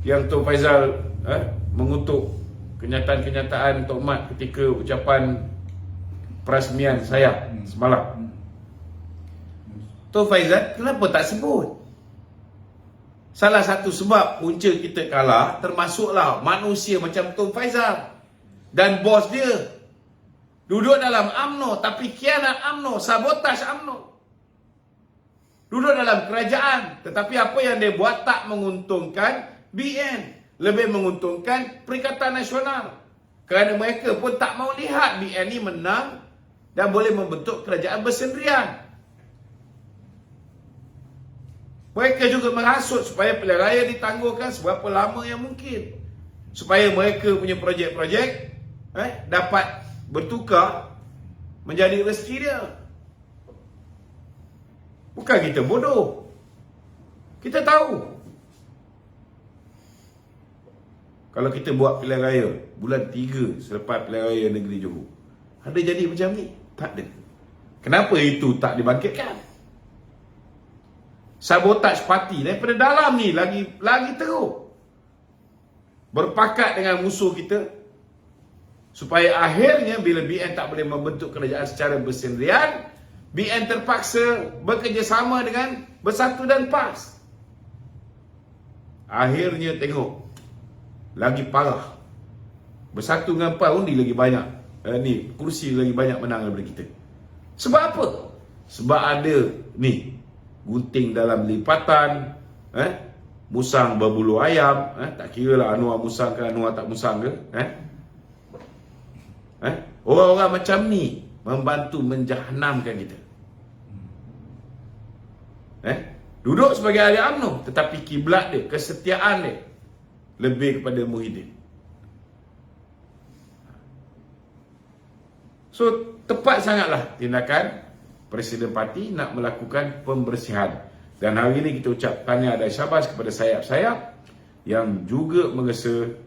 Yang Tun Faizal mengutuk kenyataan-kenyataan Tok Mat ketika ucapan perasmian saya semalam. Tun Faizal kenapa tak sebut? Salah satu sebab punca kita kalah termasuklah manusia macam Tun Faizal dan bos dia duduk dalam UMNO tapi khianat UMNO, sabotaj UMNO. Duduk dalam kerajaan tetapi apa yang dia buat tak menguntungkan BN, lebih menguntungkan Perikatan Nasional. Kerana mereka pun tak mau lihat BN ni menang dan boleh membentuk kerajaan bersendirian. Mereka juga merasut supaya pilihan raya ditangguhkan seberapa lama yang mungkin, supaya mereka punya projek-projek dapat bertukar menjadi rezeki dia. Bukan kita bodoh, kita tahu kalau kita buat pilihan raya bulan 3 selepas pilihan raya negeri Johor, ada jadi macam ni? Tak ada. Kenapa itu tak dibangkitkan? Sabotaj parti daripada dalam ni lagi teruk. Berpakat dengan musuh kita supaya akhirnya bila BN tak boleh membentuk kerajaan secara bersendirian, BN terpaksa bekerjasama dengan Bersatu dan PAS. Akhirnya tengok lagi parah. Bersatu dengan PAS undi lagi banyak, kursi lagi banyak menang daripada kita. Sebab apa? Sebab ada ni gunting dalam lipatan, musang berbulu ayam, tak kira lah Anwar musang ke Anwar tak musang ke, orang-orang macam ni membantu menjahanamkan kita. Duduk sebagai ahli UMNO tetapi kiblat dia, kesetiaan dia lebih kepada Muhyiddin. So tepat sangatlah tindakan Presiden parti nak melakukan pembersihan. Dan hari ini kita ucap tahniah dan syabas kepada sayap-sayap yang juga mengesa,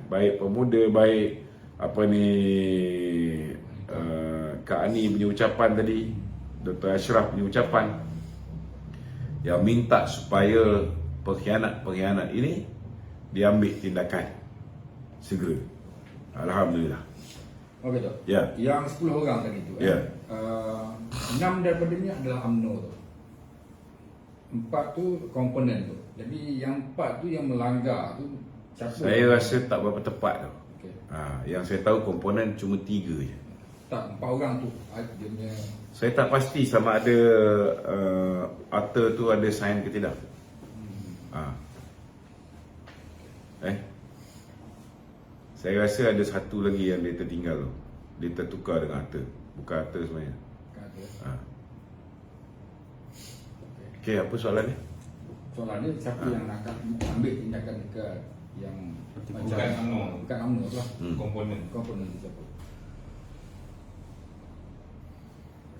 baik pemuda, baik Kak Ani punya ucapan tadi, Dr. Ashraf punya ucapan yang minta supaya pengkhianat-pengkhianat ini diambil tindakan segera. Alhamdulillah. Okey Tok. Ya. Yang 10 orang tadi tu. Ya. 6 daripadanya adalah UMNO tu. 4 tu komponen tu. Jadi yang 4 tu yang melanggar tu siapa? Saya rasa tak berapa tepat tu. Okay. Yang saya tahu komponen cuma 3 je. Tak, 4 orang tu dia punya. Saya tak pasti sama ada Arthur tu ada sign ke tidak. Saya rasa ada satu lagi yang dia tertinggal tu. Dia tertukar dengan Arthur. Bukan Arthur sebenarnya. Okey, apa soalan ni? Soalan ni siapa yang nak ambil tindakan dekat yang Bukan UMNO. Bukan UMNO tu lah. Komponen siapa?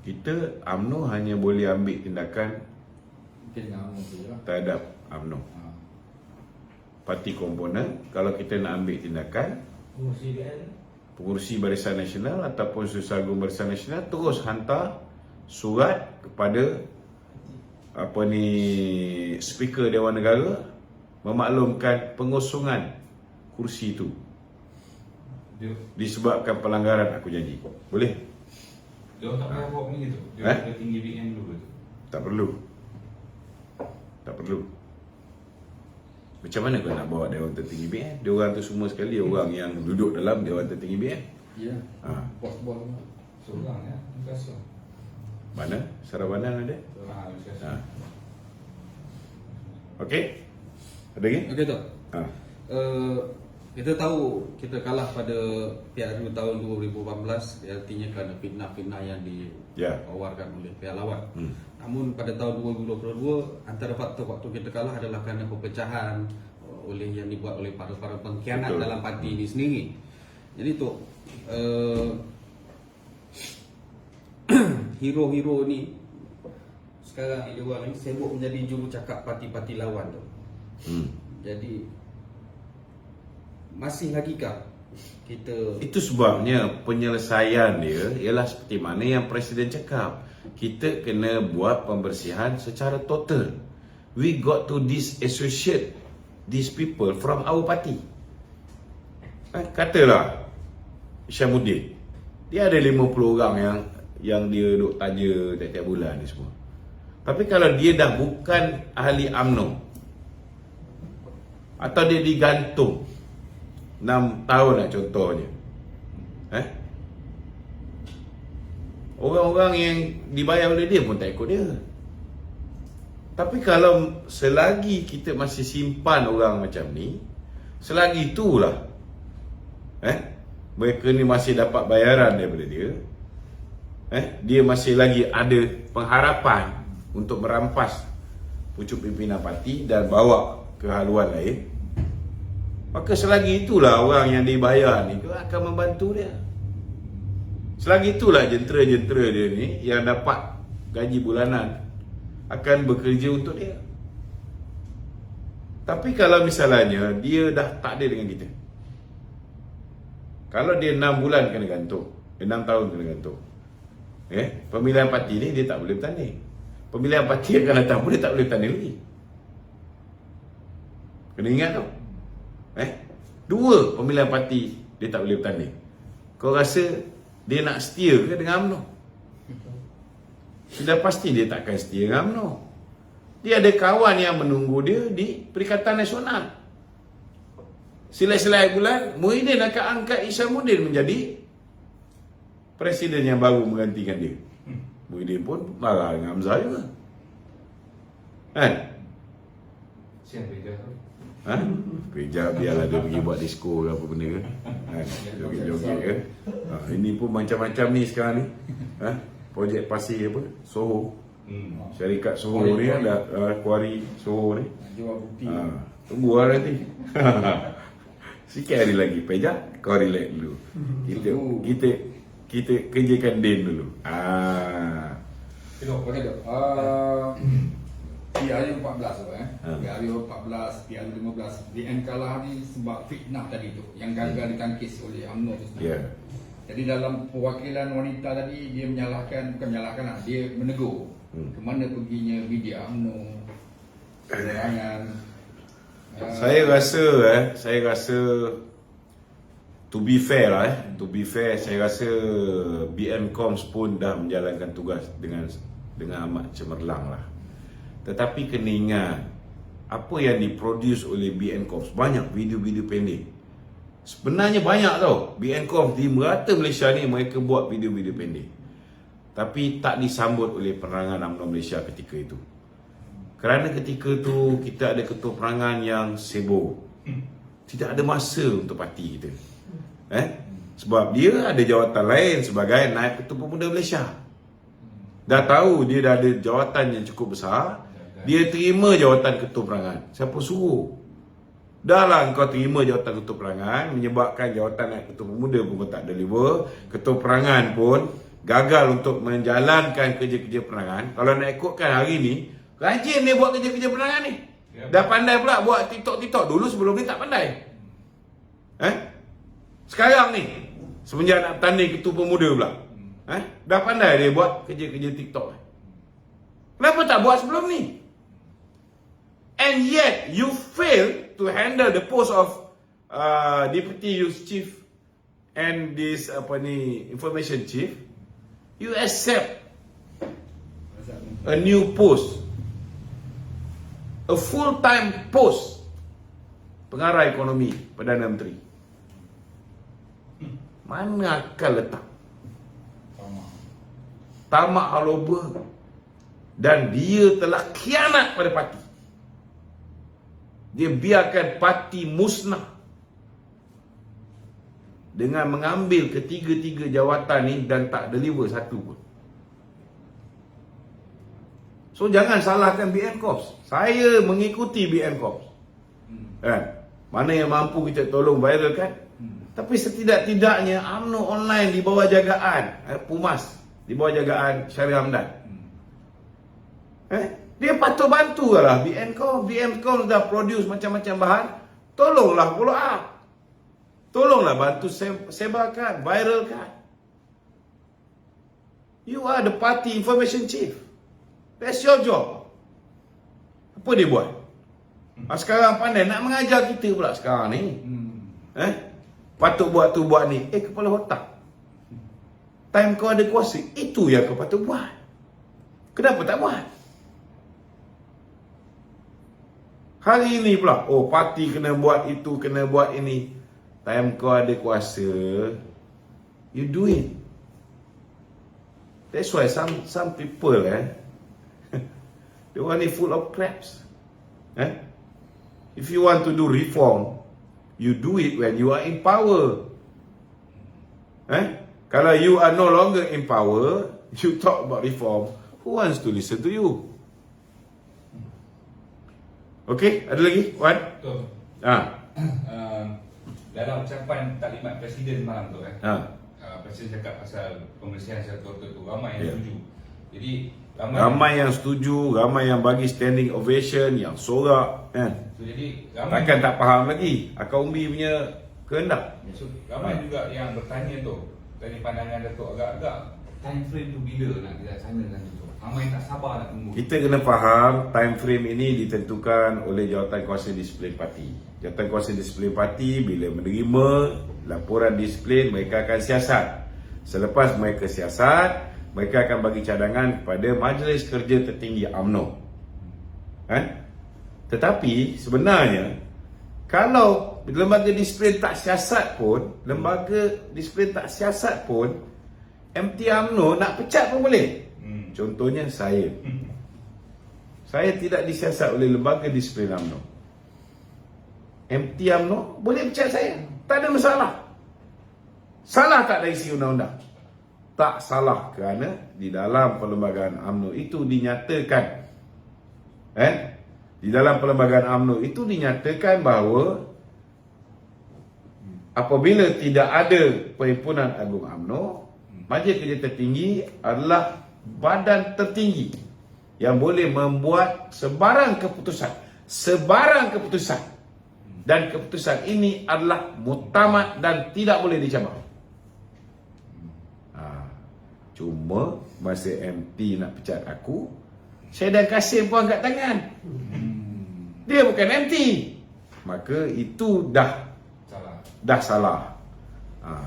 Kita UMNO hanya boleh ambil tindakan dengan UMNO tu lah. terhadap UMNO. Parti komponen, kalau kita nak ambil tindakan pengurusi Barisan Nasional ataupun Susah Agung Barisan Nasional terus hantar surat kepada Speaker Dewan Negara memaklumkan pengosongan kursi itu disebabkan pelanggaran, aku janji. Boleh? Dia tak payah bawa ni tu. Dia tinggi BN dulu tu. Tak perlu. Tak perlu. Macam mana kau nak bawa Dewan Tertinggi BN? Diorang tu semua sekali orang yang duduk dalam Dewan Tertinggi BN. Ya. Bos-bos seorang ya. Terima kasih. Mana? Sarabanan ada? Okey. Ada lagi? Okey Tok. Kita tahu kita kalah pada PRU tahun 2018, artinya kerana fitnah-fitnah yang dikeluarkan oleh pihak lawan. Namun pada tahun 2022, antara faktor waktu kita kalah adalah kerana perpecahan oleh yang dibuat oleh para pengkhianat dalam parti ini sendiri. Jadi Tok, hero-hero ni sekarang ni diorang ni sibuk menjadi jurucakap parti-parti lawan tu. Jadi masih lagi kah Itu sebabnya penyelesaian dia ialah seperti mana yang Presiden cakap. Kita kena buat pembersihan secara total. We got to disassociate these people from our party. Katalah Isyamuddin, dia ada 50 orang yang dia duk tanya tiap-tiap bulan ni semua. Tapi kalau dia dah bukan ahli UMNO, atau dia digantung 6 tahun lah contohnya, orang-orang yang dibayar oleh dia pun tak ikut dia. Tapi kalau selagi kita masih simpan orang macam ni, selagi itulah mereka ni masih dapat bayaran daripada dia, dia masih lagi ada pengharapan untuk merampas pucuk pimpinan parti dan bawa ke haluan lain, maka selagi itulah orang yang dibayar ni akan membantu dia. Selagi itulah jentera-jentera dia ni yang dapat gaji bulanan akan bekerja untuk dia. Tapi kalau misalnya dia dah tak ada dengan kita, kalau dia 6 bulan kena gantung, 6 tahun kena gantung, pemilihan parti ni dia tak boleh bertanding. Pemilihan parti akan datang pun dia tak boleh bertanding lagi. Kena ingat tau, 2 pemilihan parti dia tak boleh bertanding. Kau rasa dia nak setia ke dengan UMNO? Sudah pasti dia takkan setia dengan UMNO. Dia ada kawan yang menunggu dia di Perikatan Nasional. Selai-selai bulan, Muhyiddin akan angkat Isyamuddin menjadi presiden yang baru menggantikan dia. Muhyiddin pun marah dengan Hamzah juga. Siap beja. Beja biarlah dia pergi buat disco ke apa benda ke. Joget-joget ke. Ini pun macam-macam ni sekarang ni. Projek pasir apa? Soho. Syarikat Soho ni ada kuari Soho ni. Jual bukti. Tunggu lah nanti. Sikit hari lagi Peja, kau relax dulu. Kita kerjakan Din dulu. Okey dok. PRU 14 tu PRU 14, PRU 15 DN kalah ni sebab fitnah tadi tu yang gagal ditangkis oleh UMNO tu sebenarnya. Jadi dalam perwakilan wanita tadi dia bukan menyalahkan lah, dia menegur ke mana perginya media UMNO. Saya rasa to be fair saya rasa BN Coms pun dah menjalankan tugas dengan amat cemerlang lah. Tetapi kena ingat, apa yang diproduce oleh BN Coms, banyak video-video pendek. Sebenarnya banyak tau, BN Coms di merata Malaysia ni mereka buat video-video pendek, tapi tak disambut oleh penerangan UMNO Malaysia ketika itu. Kerana ketika tu kita ada ketua perangan yang sibuk, tidak ada masa untuk parti kita. Sebab dia ada jawatan lain sebagai naib ketua pemuda Malaysia. Dah tahu dia dah ada jawatan yang cukup besar, dia terima jawatan ketua perangan. Siapa suruh? Dah lah kau terima jawatan ketua perangan, menyebabkan jawatan naib ketua pemuda pun kau tak deliver, ketua perangan pun gagal untuk menjalankan kerja-kerja perangan. Kalau nak ikutkan hari ni, rajin dia buat kerja-kerja perangan ni. Dah pandai pula buat TikTok. Dulu sebelum ni tak pandai. Sekarang ni, semenjak nak bertanding ketua pemuda pula, dah pandai dia buat kerja-kerja TikTok. Kenapa tak buat sebelum ni? And yet, you fail to handle the post of Deputy Youth Chief and this Information Chief. You accept a new post, a full-time post, pengarah ekonomi Perdana Menteri. Mana akal letak? Tamak haloba. Dan dia telah khianat pada parti. Dia biarkan parti musnah dengan mengambil ketiga-tiga jawatan ni dan tak deliver satu pun. So jangan salahkan BN Corps. Saya mengikuti BN Corps. Mana yang mampu kita tolong viralkan. Tapi setidak-tidaknya UMNO online di bawah jagaan Pumas, di bawah jagaan Syarif Hamdan. Dia patut bantu lah. BN Corps dah produce macam-macam bahan. Tolonglah follow up. Tolonglah bantu sebarkan, viralkan. You are the party information chief. That's your job. Apa dia buat? Sekarang pandai nak mengajar kita pula sekarang ni. Patut buat tu buat ni. Kepala otak. Time kau ada kuasa, itu yang kau patut buat. Kenapa tak buat? Hari ini pula, parti kena buat itu, kena buat ini. Time kau ada kuasa, you do it. That's why some people, they want it full of crabs. If you want to do reform, you do it when you are in power. Kalau you are no longer in power, you talk about reform, who wants to listen to you? Okay, ada lagi? Wan? Betul. Dalam ucapan taklimat Presiden malam tu Presiden cakap pasal pembersihan sektor tu, ramai yang setuju. Jadi ramai yang setuju, ramai yang bagi standing ovation, yang sorak So, jadi takkan tak faham lagi Akar Umbi punya kehendak. So, ramai juga yang bertanya tu, dari pandangan Datuk agak-agak time frame tu bila nak dilaksanakan tu. Ramai tak sabar nak tunggu. Kita kena faham time frame ini ditentukan oleh Jawatankuasa Disiplin Parti. Jawatankuasa Disiplin Parti bila menerima laporan disiplin, mereka akan siasat. Selepas mereka siasat, mereka akan bagi cadangan kepada Majlis Kerja Tertinggi UMNO. Tetapi sebenarnya kalau lembaga disiplin tak siasat pun, MT UMNO nak pecat pun boleh. Contohnya saya tidak disiasat oleh lembaga disiplin UMNO. MT UMNO boleh pecat saya, tak ada masalah. Salah tak dari segi undang-undang? Tak salah, kerana di dalam perlembagaan UMNO itu dinyatakan, di dalam perlembagaan UMNO itu dinyatakan bahawa apabila tidak ada Perhimpunan Agung UMNO, Majlis Kerja Tertinggi adalah badan tertinggi yang boleh membuat sebarang keputusan, dan keputusan ini adalah muktamad dan tidak boleh dicabut. Cuma masa MT nak pecat aku, Syaidan Kasim pun angkat tangan. Dia bukan MT, maka itu dah salah.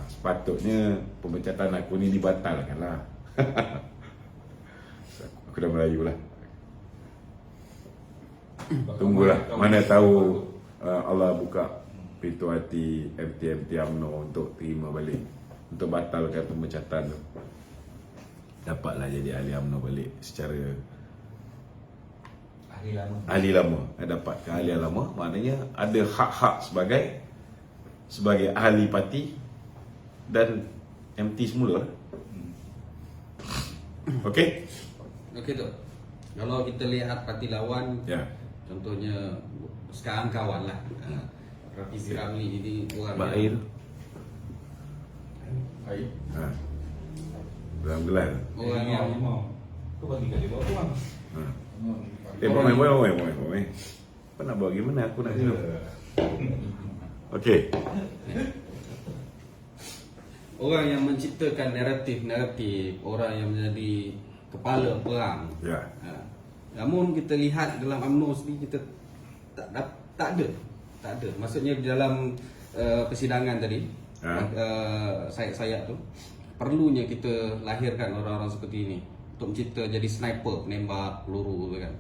Sepatutnya pemecatan aku ni dibatalkan lah. Aku dah Melayu lah. Tunggulah, mana tahu Allah buka pintu hati MT UMNO untuk terima balik, untuk batalkan pemecatan tu. Dapatlah jadi ahli UMNO balik secara ahli lama. Dapat keahlian lama, maknanya ada hak-hak sebagai ahli parti dan MT semula. Okey tu. Kalau kita lihat parti lawan, contohnya sekarang kawan lah, Rafi Siramli ini orang Bair. Dalam gelar. Orang yang kau bagi kat dia bawa pulang. Boleh. Apa nak buat gimana? Aku nak dulu. Okey. Orang yang menciptakan naratif, orang yang menjadi kepala perang. Namun kita lihat dalam UMNO sendiri, kita tak ada. Maksudnya di dalam persidangan tadi, sayap-sayap tu, perlunya kita lahirkan orang-orang seperti ini untuk mencipta jadi sniper, penembak peluru tu kan.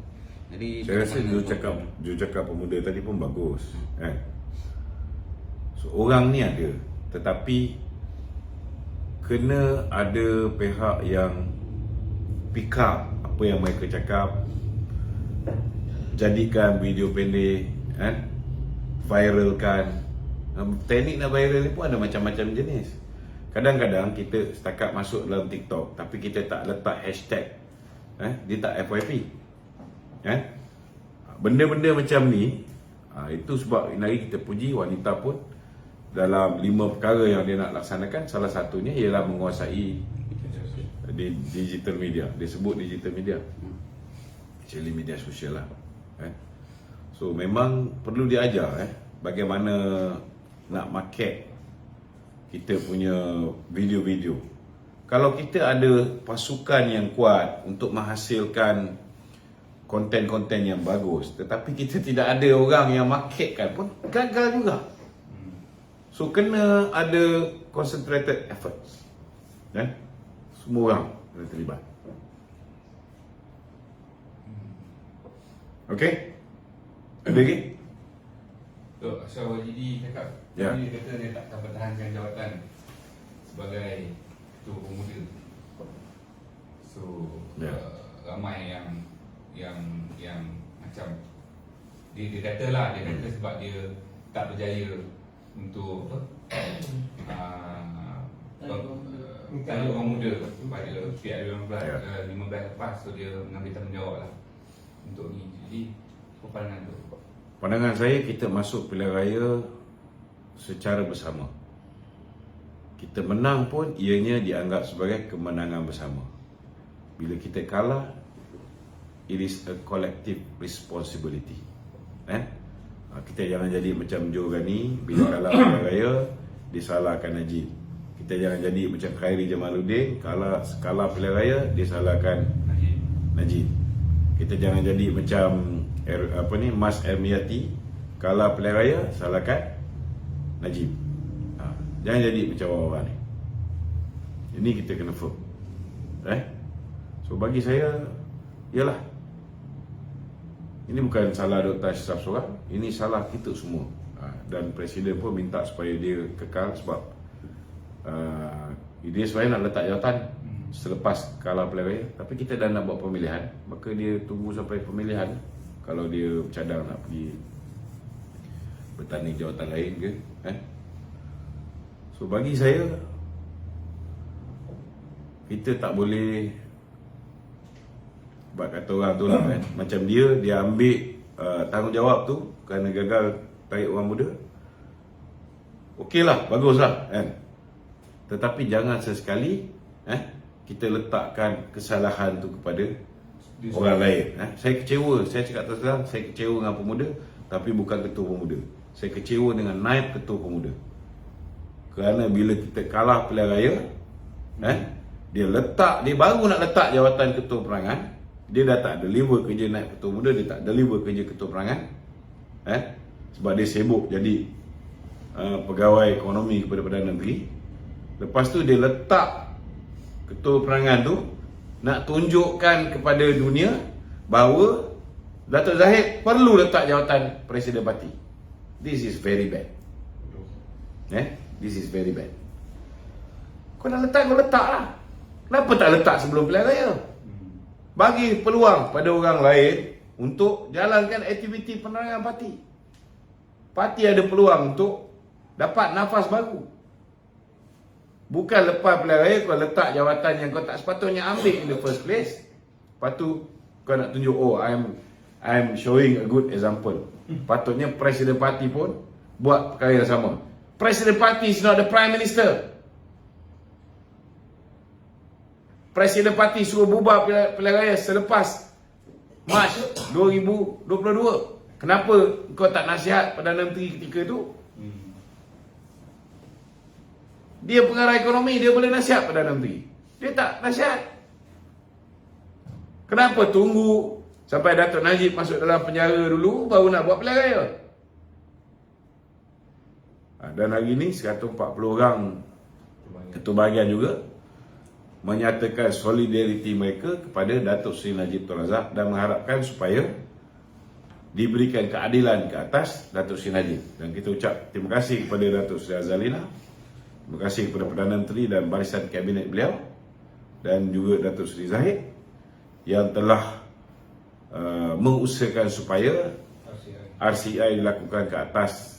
Jadi saya rasa jujur pemuda tadi pun bagus. So, orang ni ada, tetapi kena ada pihak yang pick up apa yang mereka cakap, jadikan video pendek, viralkan. Teknik nak viral ni pun ada macam-macam jenis. Kadang-kadang kita setakat masuk dalam TikTok, tapi kita tak letak hashtag, dia tak FYP. Benda-benda macam ni, itu sebab hari kita puji wanita pun dalam 5 perkara yang dia nak laksanakan, salah satunya ialah menguasai di digital media. Dia sebut digital media, actually media sosial lah. So memang perlu diajar bagaimana nak market kita punya video-video. Kalau kita ada pasukan yang kuat untuk menghasilkan konten-konten yang bagus, tetapi kita tidak ada orang yang marketkan pun gagal juga. So kena ada concentrated efforts. Semua orang kena terlibat. Okay? Ada lagi? So, Wajidi cakap, dia kata dia tak akan pertahankan jawatan sebagai ketua pemuda. So, ramai yang macam dia kata lah, dia kata sebab dia tak berjaya untuk tarik orang muda pada pihak 15 lepas, so dia mengambil tanggungjawab lah untuk ni. Jadi apa pandangan tu? Pandangan saya, kita masuk pilihan raya secara bersama. Kita menang pun ianya dianggap sebagai kemenangan bersama. Bila kita kalah, it is a collective responsibility. Kita jangan jadi macam Joe Ghani, bila kalah pilihan raya disalahkan Najib. Kita jangan jadi macam Khairi Jamaluddin, kalah pilihan raya disalahkan Najib. Kita jangan jadi macam Mas Ermiati, kalah pilihan raya salahkan Najib. Jangan jadi macam orang-orang ni. Ini kita kena firm. So bagi saya, ialah ini bukan salah Dr. Ashraf seorang, ini salah kita semua. Dan Presiden pun minta supaya dia kekal sebab dia sebenarnya nak letak jawatan selepas kalah pilihan raya, tapi kita dah nak buat pemilihan, maka dia tunggu sampai pemilihan. Kalau dia bercadang nak pergi bertanding jawatan lain ke, So bagi saya, kita tak boleh buat kata orang tu lah, macam dia ambil tanggungjawab tu kerana gagal tarik orang muda. Okey lah, bagus lah, tetapi jangan sesekali kita letakkan kesalahan tu kepada orang lain. Saya kecewa, saya cakap terus terang, saya kecewa dengan pemuda, tapi bukan ketua pemuda. Saya kecewa dengan naib ketua pemuda. Kerana bila kita kalah pilihan raya, dia baru nak letak jawatan ketua perangan, dia dah tak deliver kerja naib ketua pemuda, dia tak deliver kerja ketua perangan, sebab dia sibuk jadi pegawai ekonomi kepada Perdana Menteri. Lepas tu dia letak ketua perangan tu nak tunjukkan kepada dunia bahawa Datuk Zahid perlu letak jawatan Presiden Parti. This is very bad. This is very bad. Kau nak letak, kau letak lah. Kenapa tak letak sebelum pilihan raya? Bagi peluang pada orang lain untuk jalankan aktiviti penerangan parti. Parti ada peluang untuk dapat nafas baru. Bukan lepas pilihan raya kau letak jawatan yang kau tak sepatutnya ambil in the first place. Lepas tu kau nak tunjuk, oh I'm showing a good example. Patutnya Presiden Parti pun buat perkara yang sama. Presiden Parti is not the Prime Minister. Presiden Parti suruh bubar pilihan raya selepas Mac 2022. Kenapa kau tak nasihat Perdana Menteri ketika tu? Dia pengarah ekonomi, dia boleh nasihat Perdana Menteri. Dia tak nasihat. Kenapa tunggu sampai Datuk Najib masuk dalam penjara dulu baru nak buat pilihan raya? Dan hari ini 140 orang ketua bahagian juga menyatakan solidariti mereka kepada Datuk Seri Najib Tun Razak dan mengharapkan supaya diberikan keadilan ke atas Datuk Seri Najib. Dan kita ucap terima kasih kepada Datuk Seri Azalina, terima kasih kepada Perdana Menteri dan barisan kabinet beliau, dan juga Datuk Seri Zahid yang telah mengusahakan supaya RCI dilakukan ke atas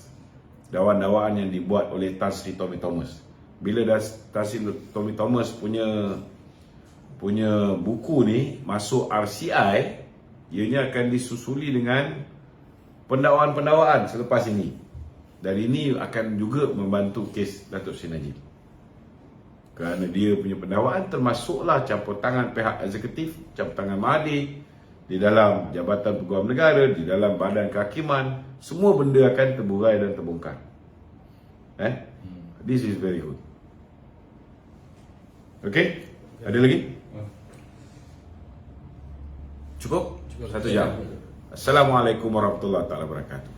dakwaan-dakwaan yang dibuat oleh Tan Sri Tommy Thomas. Bila Tan Sri Tommy Thomas punya buku ni masuk RCI, ianya akan disusuli dengan pendakwaan-pendakwaan selepas ini. Dan ini akan juga membantu kes Datuk Seri Najib. Kerana dia punya pendakwaan termasuklah campur tangan pihak eksekutif, campur tangan Mahathir di dalam Jabatan Peguam Negara, di dalam Badan Kehakiman. Semua benda akan terburai dan terbongkar. This is very good. Okay? Ada lagi? Cukup? 1 jam. Assalamualaikum warahmatullahi wabarakatuh.